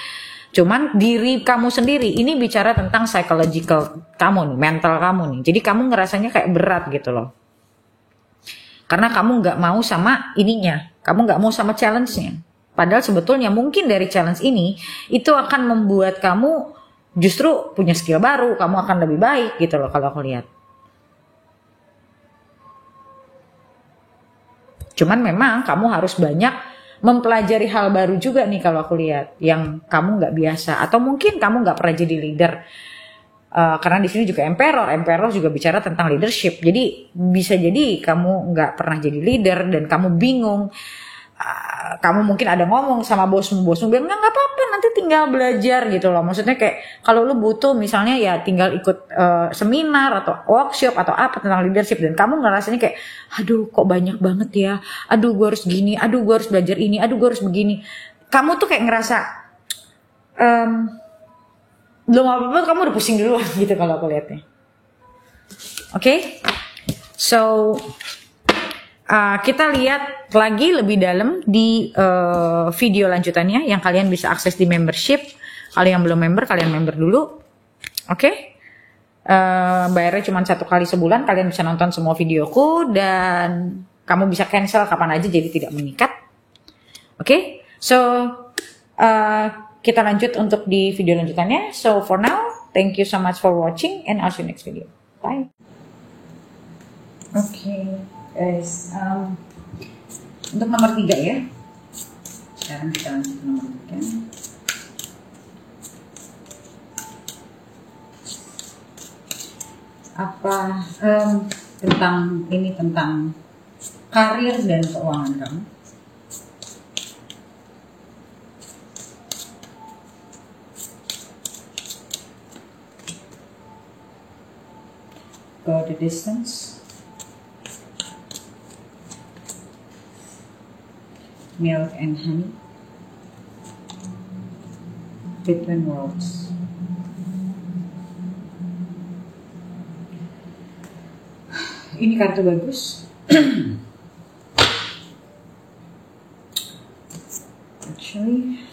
Cuman diri kamu sendiri, ini bicara tentang psychological kamu nih, mental kamu nih. Jadi kamu ngerasanya kayak berat gitu loh. Karena kamu nggak mau sama ininya, kamu nggak mau sama challenge-nya. Padahal sebetulnya mungkin dari challenge ini itu akan membuat kamu justru punya skill baru, kamu akan lebih baik gitu loh kalau aku lihat. Cuman memang kamu harus banyak mempelajari hal baru juga nih kalau aku lihat, yang kamu nggak biasa, atau mungkin kamu nggak pernah jadi leader. Karena di sini juga emperor juga bicara tentang leadership. Jadi bisa jadi kamu nggak pernah jadi leader dan kamu bingung. Kamu mungkin ada ngomong sama bosmu bilang nggak apa-apa, nanti tinggal belajar gitu loh. Maksudnya kayak kalau lu butuh misalnya ya tinggal ikut seminar atau workshop atau apa tentang leadership, dan kamu ngerasanya kayak aduh kok banyak banget ya, aduh gue harus gini, aduh gue harus belajar ini, aduh gue harus begini. Kamu tuh kayak ngerasa belum apa-apa kamu udah pusing duluan gitu kalau aku lihatnya. Oke? So kita lihat lagi lebih dalam di video lanjutannya yang kalian bisa akses di membership. Kalau yang belum member, kalian member dulu. Oke? Bayarnya cuma 1 kali sebulan, kalian bisa nonton semua videoku dan kamu bisa cancel kapan aja jadi tidak mengikat. Oke? So kita lanjut untuk di video lanjutannya. So for now, thank you so much for watching and I'll see you next video. Bye. Oke. Guys, untuk nomor 3 ya. Sekarang kita lanjut ke nomor 3. Tentang karir dan keuangan kamu. Go the distance. Milk and honey. Between worlds. Ini kartu bagus. Actually,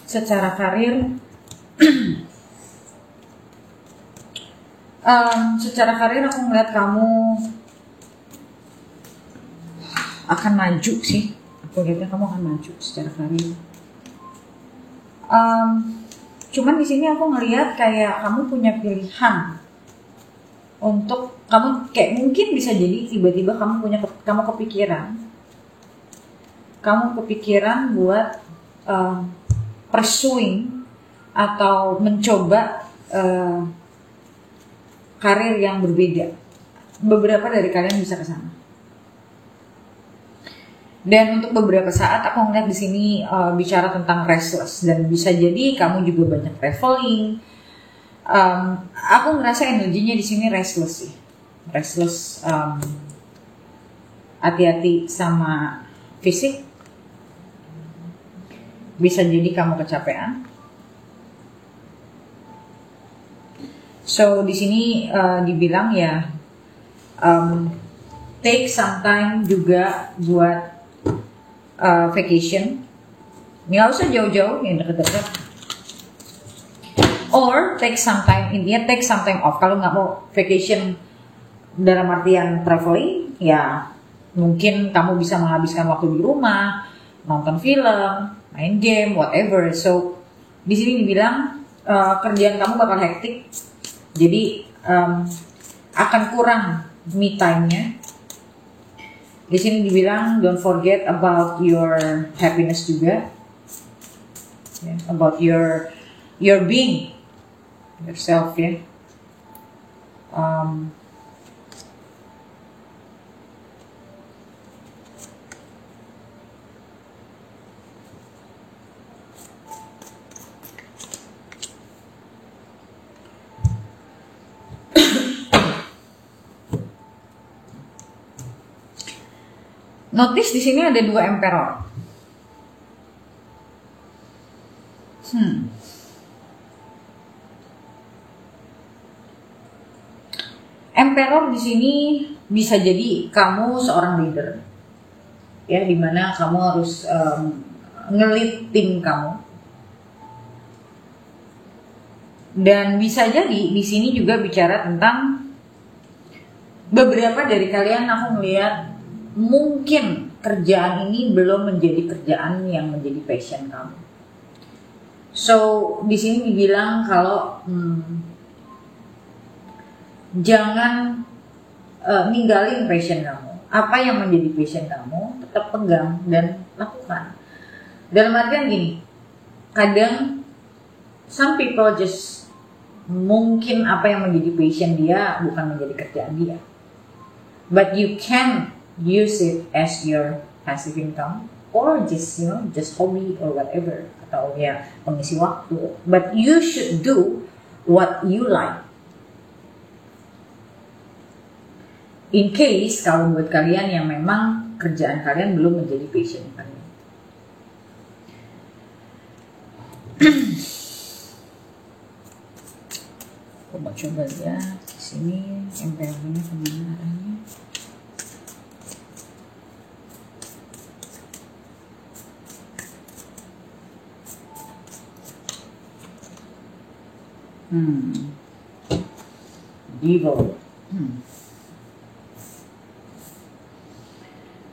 secara karir, aku ngeliat kamu akan maju sih. Aku lihatnya kamu akan maju secara karir. Cuman di sini aku ngelihat kayak kamu punya pilihan untuk kamu, kayak mungkin bisa jadi tiba-tiba kamu kepikiran buat pursuing atau mencoba karir yang berbeda. Beberapa dari kalian bisa ke sana. Dan untuk beberapa saat aku ngeliat di sini bicara tentang restless, dan bisa jadi kamu juga banyak traveling, Aku ngerasa energinya di sini restless sih, restless. Hati-hati sama fisik, bisa jadi kamu kecapean. So di sini dibilang ya, take some time juga buat vacation. Nggak usah jauh-jauh, yang deket-deket. Or take some time, intinya take some time off. Kalau nggak mau vacation dalam artian traveling, ya mungkin kamu bisa menghabiskan waktu di rumah, nonton film, main game, whatever. So di sini dibilang kerjaan kamu bakal hektik, jadi akan kurang me time-nya. Di sini dibilang don't forget about your happiness juga, about your being yourself, ya. Notice di sini ada 2 emperor. Emperor di sini bisa jadi kamu seorang leader, ya, dimana kamu harus nge-lead tim kamu. Dan bisa jadi di sini juga bicara tentang beberapa dari kalian. Aku melihat mungkin kerjaan ini belum menjadi kerjaan yang menjadi passion kamu. So di sini dibilang kalau jangan ninggalin passion kamu. Apa yang menjadi passion kamu tetap pegang dan lakukan. Dalam artian gini, kadang some people just mungkin apa yang menjadi passion dia bukan menjadi kerjaan dia, but you can use it as your passive income or just just hobby or whatever, atau ya pengisi waktu. But you should do what you like. In case kalau buat kalian yang memang kerjaan kalian belum menjadi passion kalian. Coba ya di sini MPL-nya kemana arahnya? Devil.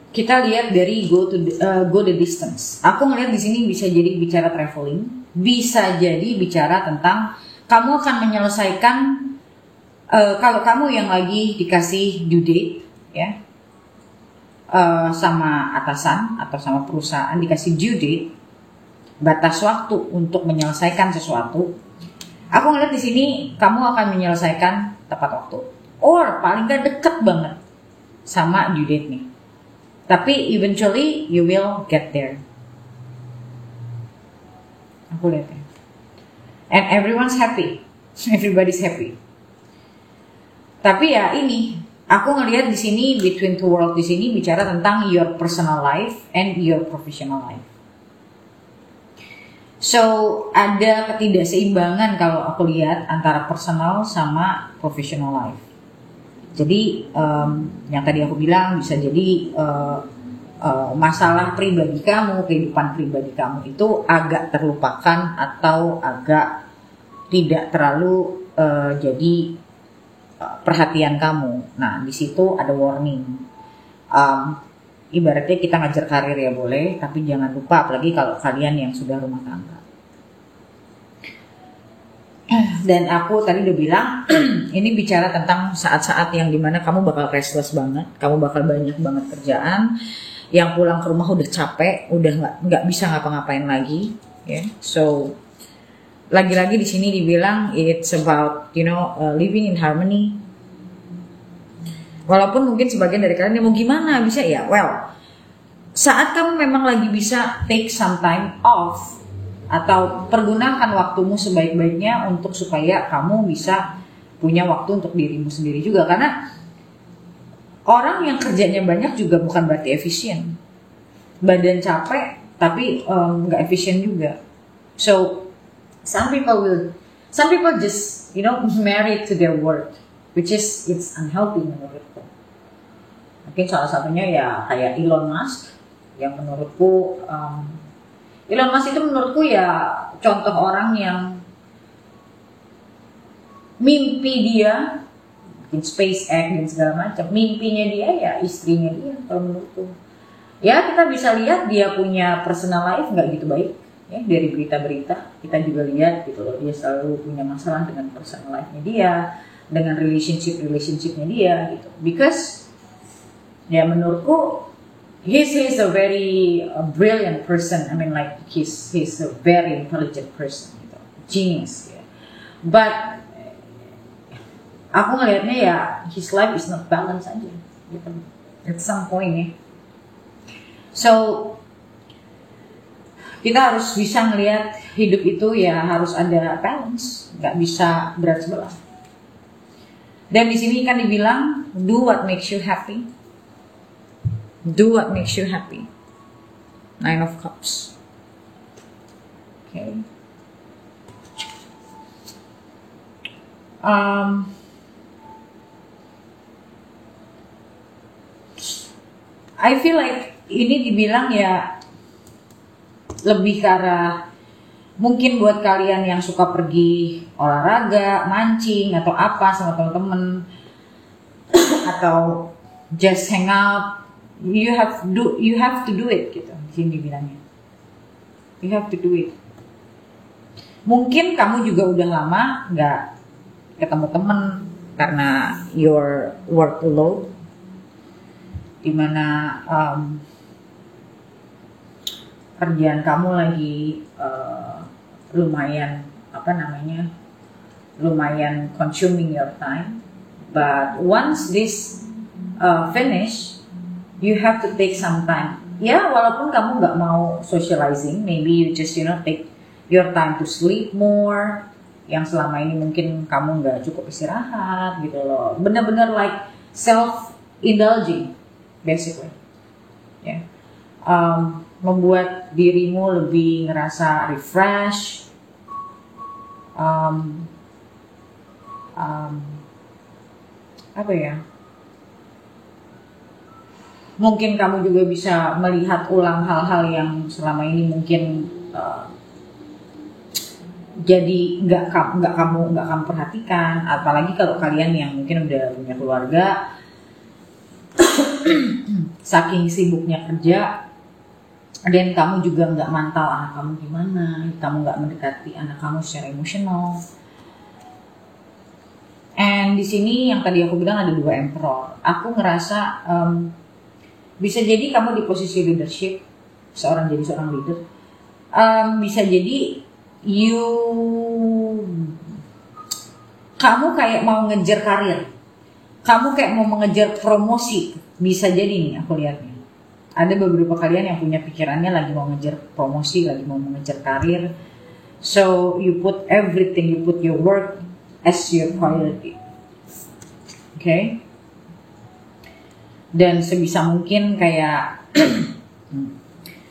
Kita lihat dari go the distance. Aku ngelihat di sini bisa jadi bicara traveling, bisa jadi bicara tentang kamu akan menyelesaikan kalau kamu yang lagi dikasih due date, ya, sama atasan atau sama perusahaan dikasih due date, batas waktu untuk menyelesaikan sesuatu. Aku ngeliat di sini kamu akan menyelesaikan tepat waktu, or paling gak deket banget sama due date nih. Tapi eventually you will get there. Aku lihat ya. And everyone's happy, everybody's happy. Tapi ya ini, aku ngelihat di sini between two worlds di sini bicara tentang your personal life and your professional life. So ada ketidakseimbangan kalau aku lihat antara personal sama professional life. Jadi yang tadi aku bilang bisa jadi masalah pribadi kamu, kehidupan pribadi kamu itu agak terlupakan atau agak tidak terlalu jadi perhatian kamu. Nah di situ ada warning. Ibaratnya kita ngajar karir ya boleh, tapi jangan lupa apalagi kalau kalian yang sudah rumah tangga. Dan aku tadi udah bilang ini bicara tentang saat-saat yang dimana kamu bakal restless banget, kamu bakal banyak banget kerjaan, yang pulang ke rumah udah capek, udah nggak bisa ngapa-ngapain lagi, ya. So lagi-lagi di sini dibilang it's about living in harmony. Walaupun mungkin sebagian dari kalian mau gimana bisa ya, well, saat kamu memang lagi bisa take some time off, atau pergunakan waktumu sebaik-baiknya untuk supaya kamu bisa punya waktu untuk dirimu sendiri juga, karena orang yang kerjanya banyak juga bukan berarti efisien. Badan capek tapi nggak efisien juga. So some people just married to their work, which is it's unhealthy menurutku. Mungkin salah satunya ya kayak Elon Musk, yang menurutku Elon Musk itu menurutku ya contoh orang yang mimpi dia bikin SpaceX dan segala macam, mimpinya dia ya istrinya dia. Kalau menurutku ya kita bisa lihat dia punya personal life nggak gitu baik ya, dari berita-berita kita juga lihat gitu loh, dia selalu punya masalah dengan personal life-nya dia, dengan relationship-nya dia gitu. Because ya menurutku he's a very brilliant person. I mean like he's a very intelligent person gitu, genius ya. But aku ngelihatnya ya his life is not balanced aja gitu at some point ya. So kita harus bisa ngelihat hidup itu ya harus ada balance, nggak bisa berat sebelah. Dan di sini kan dibilang do what makes you happy. Do what makes you happy. 9 of Cups. Okay. I feel like ini dibilang ya lebih ke arah mungkin buat kalian yang suka pergi olahraga, mancing atau apa sama teman-teman atau just hang out, you have to do it gitu. Di sini dibilangnya. You have to do it. Mungkin kamu juga udah lama nggak ketemu temen karena your workload, dimana kerjaan kamu lagi lumayan lumayan consuming your time. But once this finish, you have to take some time. Ya, walaupun kamu nggak mau socializing, maybe you just take your time to sleep more. Yang selama ini mungkin kamu nggak cukup istirahat gitu loh. Bener-bener like self indulging, basically. Ya, membuat dirimu lebih ngerasa refresh. Apa ya? Mungkin kamu juga bisa melihat ulang hal-hal yang selama ini mungkin jadi nggak kamu perhatikan, apalagi kalau kalian yang mungkin udah punya keluarga, saking sibuknya kerja, dan kamu juga nggak mantau anak kamu gimana, kamu nggak mendekati anak kamu secara emosional. And di sini yang tadi aku bilang ada 2 emperor. Aku ngerasa bisa jadi kamu di posisi leadership, jadi seorang leader. Bisa jadi kamu kayak mau ngejar karir, kamu kayak mau mengejar promosi. Bisa jadi nih aku lihatnya. Ada beberapa kalian yang punya pikirannya lagi mau ngejar promosi, lagi mau mengejar karir. So you put everything, you put your work as your priority. Okay? Dan sebisa mungkin kayak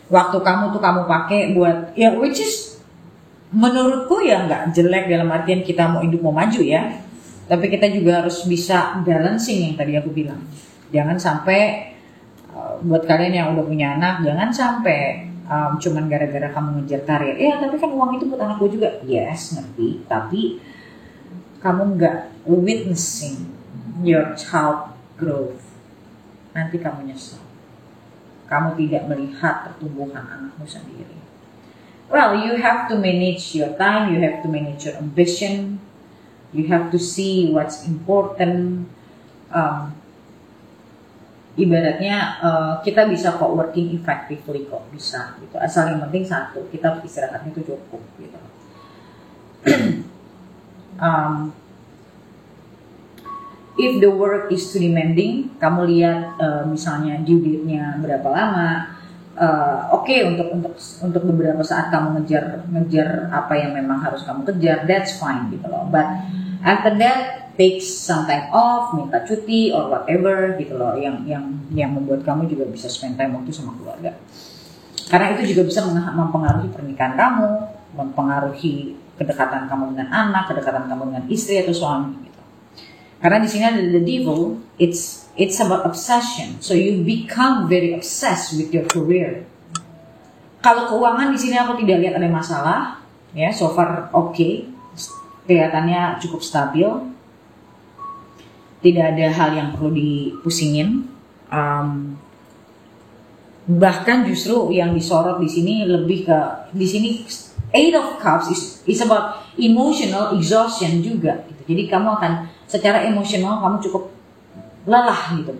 waktu kamu tuh kamu pakai buat ya, which is menurutku ya nggak jelek dalam artian kita mau hidup mau maju ya, tapi kita juga harus bisa balancing yang tadi aku bilang. Jangan sampai buat kalian yang udah punya anak, jangan sampai cuman gara-gara kamu ngejar karir, ya tapi kan uang itu buat anakku juga, yes ngerti, tapi kamu nggak witnessing your child growth. Nanti kamu nyesal. Kamu tidak melihat pertumbuhan anakmu sendiri. Well, you have to manage your time, you have to manage your ambition, you have to see what's important. Ibaratnya kita bisa kok working effectively kok, bisa gitu. Asal yang penting satu, kita istirahatnya itu cukup gitu. If the work is too demanding, kamu lihat misalnya due date-nya berapa lama, oke, untuk beberapa saat kamu ngejar apa yang memang harus kamu kejar, that's fine gitu loh. But after that, take some time off, minta cuti or whatever gitu loh, yang membuat kamu juga bisa spend time waktu sama keluarga. Karena itu juga bisa mempengaruhi pernikahan kamu, mempengaruhi kedekatan kamu dengan anak, kedekatan kamu dengan istri atau suami gitu. Karena di sini ada the devil, it's about obsession. So you become very obsessed with your career. Kalau keuangan di sini aku tidak lihat ada masalah, ya, so far okay. Kelihatannya cukup stabil. Tidak ada hal yang perlu dipusingin. Bahkan justru yang disorot di sini lebih ke di sini Eight of Cups is about emotional exhaustion juga gitu. Jadi kamu akan secara emosional kamu cukup lelah gitu.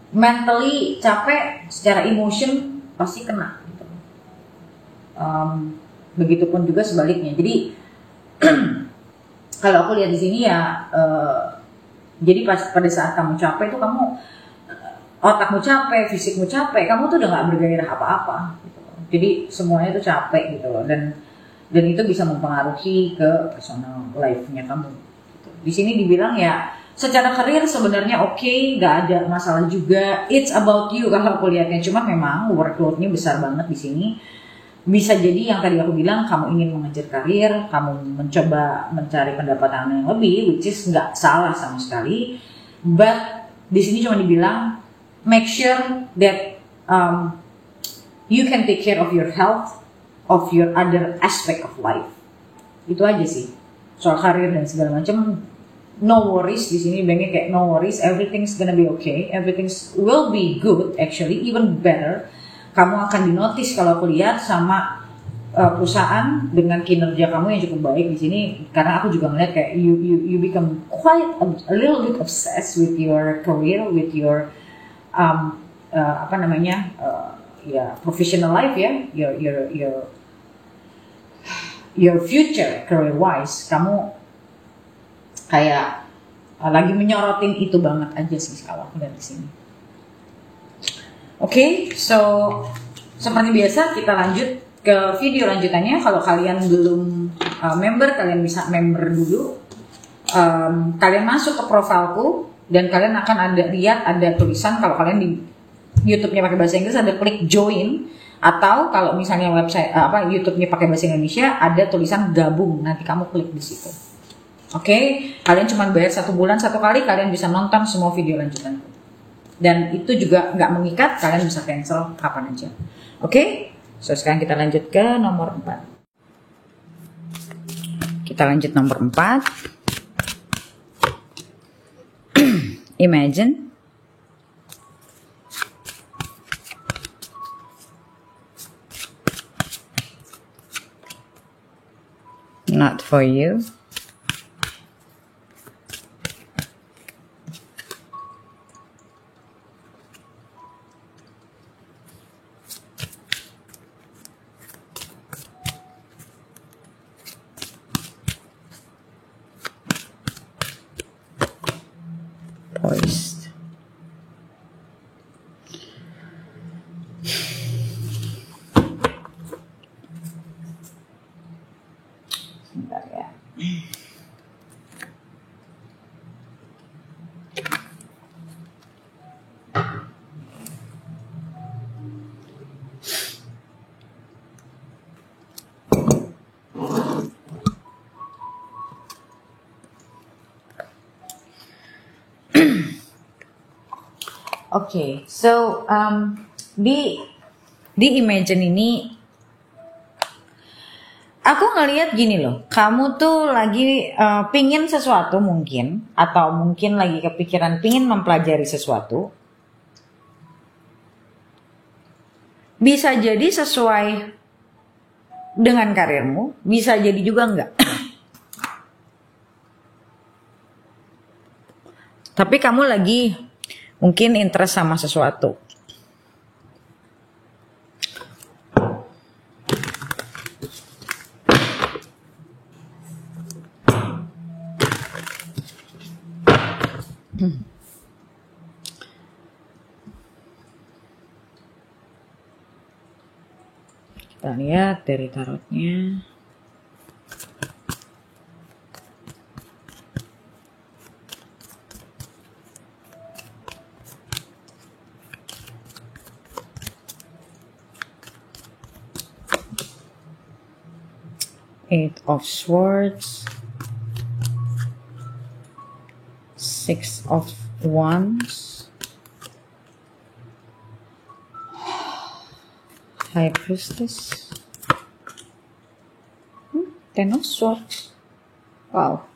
Mentally capek, secara emotion pasti kena gitu. Begitupun juga sebaliknya. Jadi kalau aku lihat di sini ya, jadi pada saat kamu capek itu kamu otakmu capek, fisikmu capek, kamu tuh udah nggak bergairah apa-apa. Gitu. Jadi semuanya tuh capek gitu loh, dan itu bisa mempengaruhi ke personal life-nya kamu. Gitu. Di sini dibilang ya, secara karir sebenarnya oke, nggak ada masalah juga. It's about you kalau aku lihatnya, cuma memang workload-nya besar banget di sini. Bisa jadi yang tadi aku bilang, kamu ingin mengejar karir, kamu mencoba mencari pendapatan yang lebih, which is nggak salah sama sekali. But di sini cuma dibilang, make sure that you can take care of your health, of your other aspect of life. Itu aja sih. Soal karir dan segala macam, no worries di sini. Banknya kayak no worries, everything's gonna be okay, everything's will be good, actually even better. Kamu akan dinotis kalau aku lihat sama perusahaan dengan kinerja kamu yang cukup baik di sini. Karena aku juga ngeliat kayak you become quite a little bit obsessed with your career, with your professional life ya, your future career wise. Kamu kayak lagi menyorotin itu banget aja sih kalau aku lihat di sini. Oke, so seperti biasa kita lanjut ke video lanjutannya. Kalau kalian belum member, kalian bisa member dulu. Kalian masuk ke profilku dan kalian akan lihat ada tulisan, kalau kalian di YouTube-nya pakai bahasa Inggris ada klik join, atau kalau misalnya website YouTube-nya pakai bahasa Indonesia ada tulisan gabung. Nanti kamu klik di situ. Oke, kalian cuma bayar 1 bulan 1 kali, kalian bisa nonton semua video lanjutanku. Dan itu juga nggak mengikat, kalian bisa cancel kapan aja. Oke? So sekarang kita lanjut ke nomor 4. Kita lanjut nomor 4. Imagine not for you. Poised. Sebentar ya. Oke, so di Imagine ini aku ngelihat gini loh, kamu tuh lagi pingin sesuatu mungkin, atau mungkin lagi kepikiran pingin mempelajari sesuatu. Bisa jadi sesuai dengan karirmu, bisa jadi juga enggak. Tapi kamu lagi mungkin interest sama sesuatu. Kita lihat dari tarotnya. Eight of Swords, Six of Wands, High Priestess, Ten of Swords. Wow.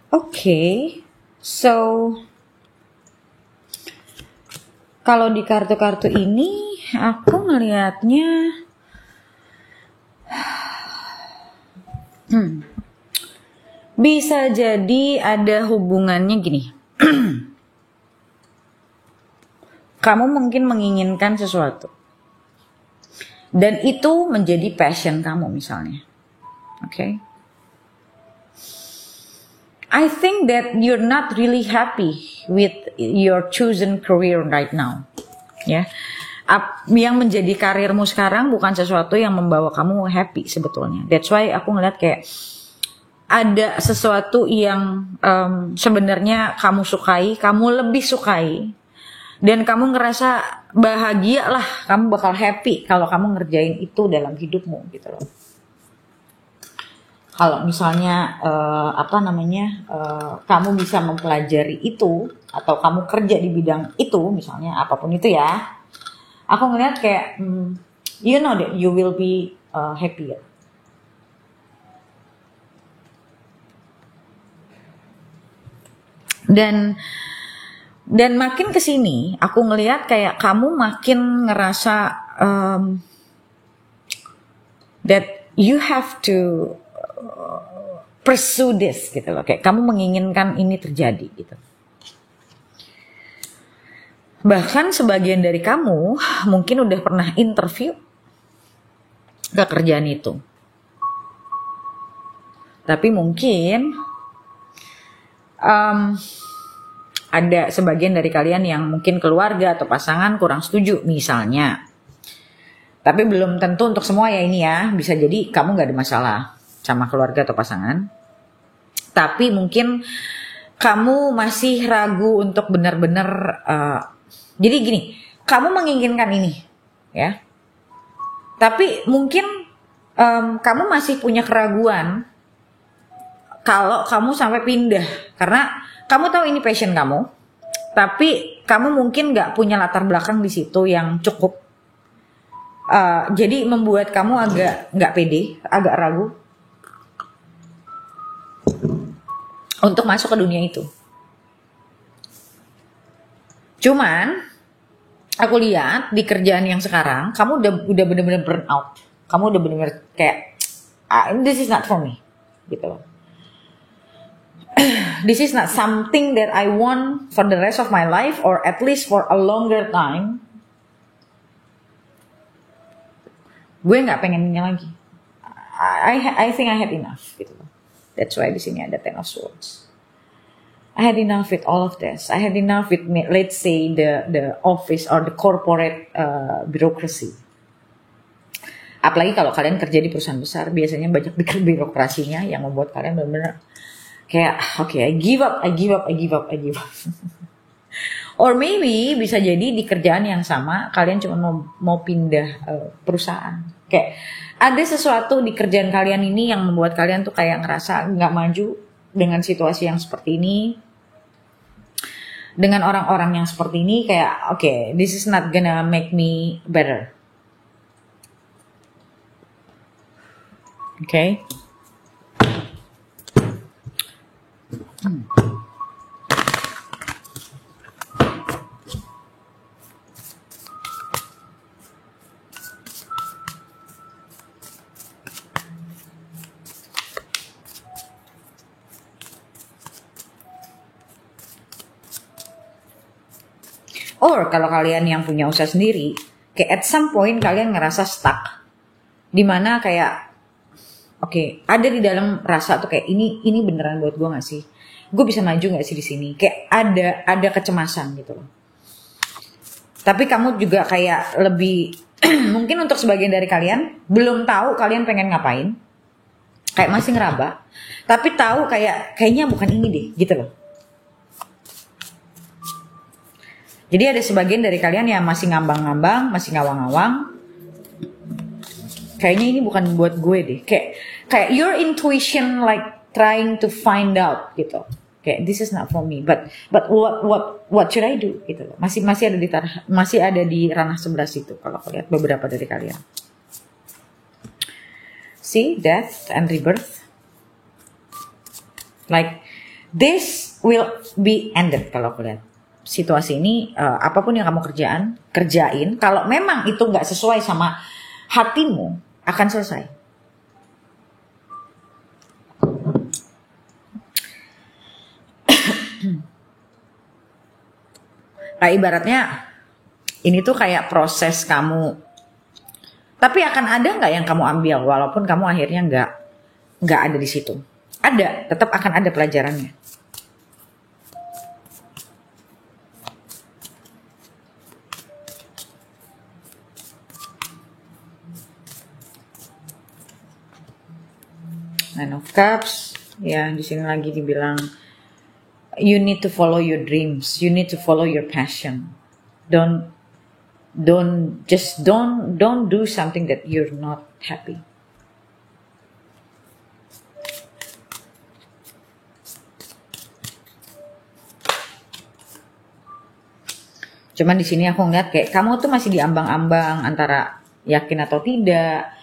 Okay, so kalau di kartu-kartu ini aku ngelihatnya bisa jadi ada hubungannya gini. Kamu mungkin menginginkan sesuatu dan itu menjadi passion kamu misalnya. Okay, I think that you're not really happy with your chosen career right now. Ya, yang menjadi karirmu sekarang bukan sesuatu yang membawa kamu happy sebetulnya. That's why aku ngeliat kayak ada sesuatu yang sebenarnya kamu sukai, kamu lebih sukai, dan kamu ngerasa bahagia lah, kamu bakal happy kalau kamu ngerjain itu dalam hidupmu gitu loh. Kalau misalnya kamu bisa mempelajari itu atau kamu kerja di bidang itu misalnya apapun itu ya, aku ngeliat kayak you know that you will be happier. Dan makin kesini aku ngeliat kayak kamu makin ngerasa that you have to pursue this gitu loh, kayak kamu menginginkan ini terjadi gitu. Bahkan sebagian dari kamu mungkin udah pernah interview ke kerjaan itu, tapi mungkin ada sebagian dari kalian yang mungkin keluarga atau pasangan kurang setuju misalnya. Tapi belum tentu untuk semua ya ini ya, bisa jadi kamu gak ada masalah sama keluarga atau pasangan, tapi mungkin kamu masih ragu untuk benar-benar jadi gini, kamu menginginkan ini ya, tapi mungkin kamu masih punya keraguan kalau kamu sampai pindah, karena kamu tahu ini passion kamu, tapi kamu mungkin gak punya latar belakang di situ yang cukup, jadi membuat kamu agak gak pede, agak ragu untuk masuk ke dunia itu. Cuman aku lihat di kerjaan yang sekarang kamu udah benar-benar burn out. Kamu udah benar-benar kayak this is not for me gitu loh. This is not something that I want for the rest of my life or at least for a longer time. Gue nggak pengennya lagi. I think I had enough gitu loh. That's why di sini ada Ten of Swords. I had enough with all of this. I had enough with, let's say, the office or the corporate bureaucracy. Apalagi kalau kalian kerja di perusahaan besar, biasanya banyak birokrasinya yang membuat kalian benar-benar kayak, okay, I give up. Or maybe bisa jadi di kerjaan yang sama, kalian cuma mau pindah perusahaan. Kayak ada sesuatu di kerjaan kalian ini yang membuat kalian tuh kayak ngerasa nggak maju dengan situasi yang seperti ini, dengan orang-orang yang seperti ini, kayak okay, this is not gonna make me better. Okay. Or kalau kalian yang punya usaha sendiri, kayak at some point kalian ngerasa stuck Dimana kayak oke, ada di dalam rasa tuh kayak ini beneran buat gue nggak sih? Gue bisa maju nggak sih di sini? Kayak ada kecemasan gitu loh. Tapi kamu juga kayak lebih mungkin untuk sebagian dari kalian belum tahu kalian pengen ngapain, kayak masih ngeraba, tapi tahu kayaknya bukan ini deh gitu loh. Jadi ada sebagian dari kalian yang masih ngambang-ngambang, masih ngawang-ngawang. Kayaknya ini bukan buat gue deh. Kayak your intuition like trying to find out gitu. Kayak this is not for me. But what should I do gitu loh. Masih ada di ranah sebelah situ kalau aku lihat beberapa dari kalian. See, death and rebirth. Like this will be ended kalau aku lihat. Situasi ini apapun yang kamu kerjain, kalau memang itu nggak sesuai sama hatimu, akan selesai. Kayak ibaratnya ini tuh kayak proses kamu. Tapi akan ada nggak yang kamu ambil walaupun kamu akhirnya nggak ada di situ. Ada, tetap akan ada pelajarannya. Nine of Cups, ya di sini lagi dibilang you need to follow your dreams, you need to follow your passion. Don't do something that you're not happy. Cuman di sini aku ngeliat kayak kamu tuh masih diambang-ambang antara yakin atau tidak.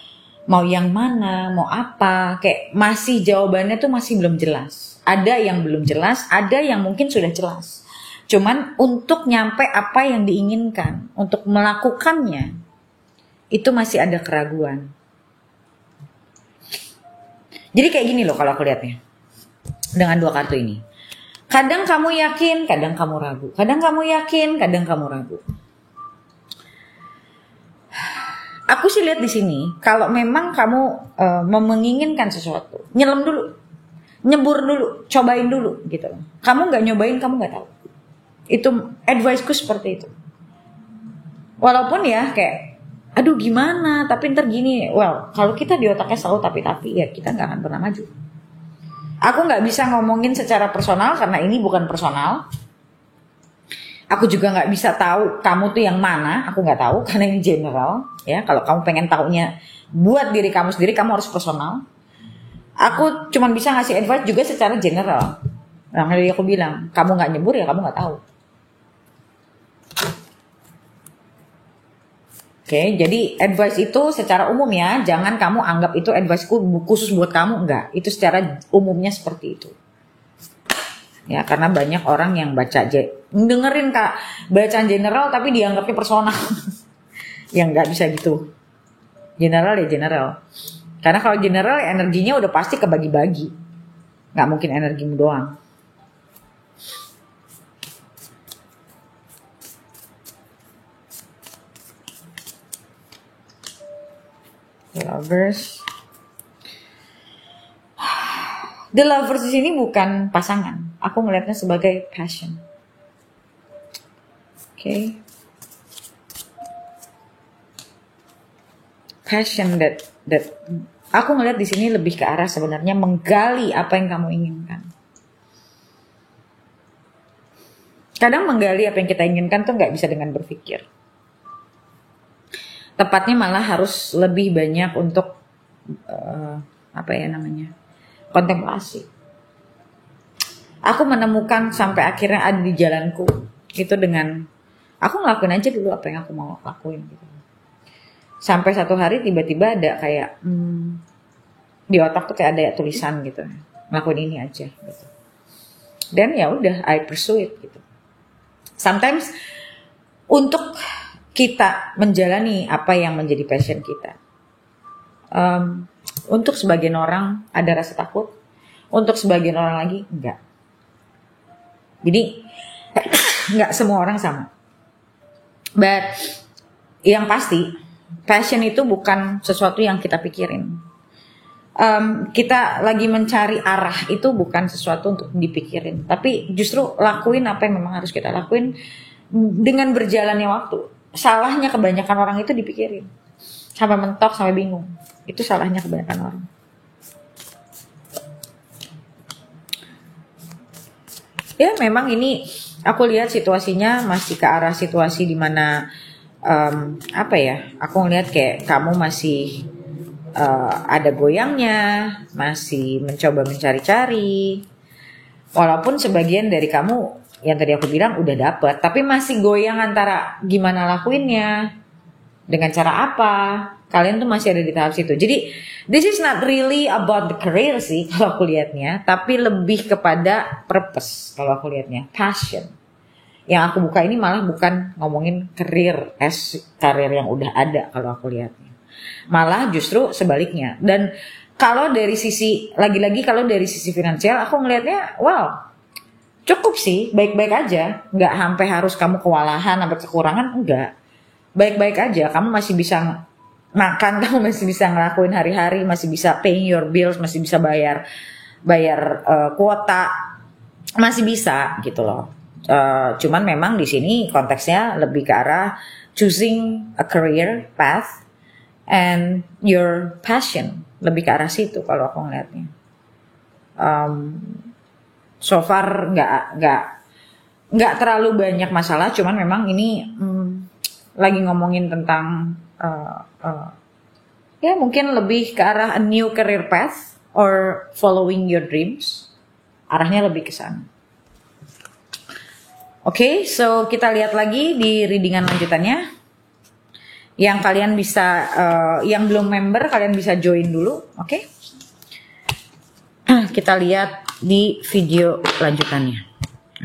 Mau yang mana, mau apa, kayak masih jawabannya tuh masih belum jelas. Ada yang belum jelas, ada yang mungkin sudah jelas. Cuman untuk nyampe apa yang diinginkan, untuk melakukannya, itu masih ada keraguan. Jadi kayak gini loh kalau aku lihatnya, dengan dua kartu ini. Kadang kamu yakin, kadang kamu ragu. Kadang kamu yakin, kadang kamu ragu. Aku sih lihat di sini, kalau memang kamu menginginkan sesuatu, nyelam dulu, nyebur dulu, cobain dulu gitu. Kamu nggak nyobain, kamu nggak tahu. Itu advice-ku seperti itu. Walaupun ya kayak, aduh gimana, tapi ntar gini. Well, kalau kita di otaknya selalu tapi ya kita nggak akan pernah maju. Aku nggak bisa ngomongin secara personal karena ini bukan personal. Aku juga nggak bisa tahu kamu tuh yang mana, aku nggak tahu karena ini general. Ya, kalau kamu pengen tahunya buat diri kamu sendiri, kamu harus personal. Aku cuma bisa ngasih advice juga secara general. Nah, tadi aku bilang, kamu nggak nyebur ya kamu nggak tahu. Oke, jadi advice itu secara umum ya, jangan kamu anggap itu adviceku khusus buat kamu, enggak. Itu secara umumnya seperti itu. Ya, karena banyak orang yang dengerin Kak bacaan general tapi dianggapnya personal. Ya nggak bisa gitu. General ya general. Karena kalau general energinya udah pasti kebagi-bagi. Nggak mungkin energimu doang. Lovers. The lovers di sini bukan pasangan. Aku ngelihatnya sebagai passion. Okay. Passion that aku ngelihat di sini lebih ke arah sebenarnya menggali apa yang kamu inginkan. Kadang menggali apa yang kita inginkan tuh nggak bisa dengan berpikir. Tepatnya malah harus lebih banyak untuk kontemplasi. Aku menemukan sampai akhirnya ada di jalanku itu dengan aku ngelakuin aja dulu apa yang aku mau lakuin gitu. Sampai satu hari tiba-tiba ada kayak di otak tuh kayak ada tulisan gitu, ngelakuin ini aja gitu. Dan ya udah I pursue it gitu. Sometimes untuk kita menjalani apa yang menjadi passion kita, untuk sebagian orang ada rasa takut, untuk sebagian orang lagi enggak. Jadi nggak semua orang sama. But yang pasti Passion itu bukan sesuatu yang kita pikirin. Kita lagi mencari arah itu bukan sesuatu untuk dipikirin, tapi justru lakuin apa yang memang harus kita lakuin dengan berjalannya waktu. Salahnya kebanyakan orang itu dipikirin sampai mentok, sampai bingung. Itu salahnya kebanyakan orang. Ya memang ini aku lihat situasinya masih ke arah situasi dimana aku ngeliat kayak kamu masih ada goyangnya, masih mencoba mencari-cari. Walaupun sebagian dari kamu yang tadi aku bilang udah dapet, tapi masih goyang antara gimana lakuinnya, dengan cara apa. Kalian tuh masih ada di tahap situ. Jadi this is not really about the career sih kalau aku lihatnya, tapi lebih kepada purpose kalau aku lihatnya, passion. Yang aku buka ini malah bukan ngomongin karir yang udah ada kalau aku lihatnya. Malah justru sebaliknya. Dan kalau dari sisi kalau dari sisi finansial aku ngelihatnya wow, cukup sih, baik-baik aja. Nggak sampai harus kamu kewalahan sampai kekurangan, enggak. Baik-baik aja, kamu masih bisa makan, kamu masih bisa ngelakuin hari-hari, masih bisa paying your bills, masih bisa bayar kuota, masih bisa gitu loh. Cuman memang di sini konteksnya lebih ke arah choosing a career path and your passion, lebih ke arah situ kalau aku ngeliatnya. So far nggak terlalu banyak masalah, cuman memang ini lagi ngomongin tentang ya mungkin lebih ke arah a new career path or following your dreams, arahnya lebih ke sana. Oke, so kita lihat lagi di readingan lanjutannya. Yang kalian bisa, yang belum member kalian bisa join dulu, oke? Kita lihat di video lanjutannya.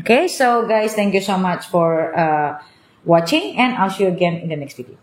Okay, so guys, thank you so much for watching, and I'll see you again in the next video.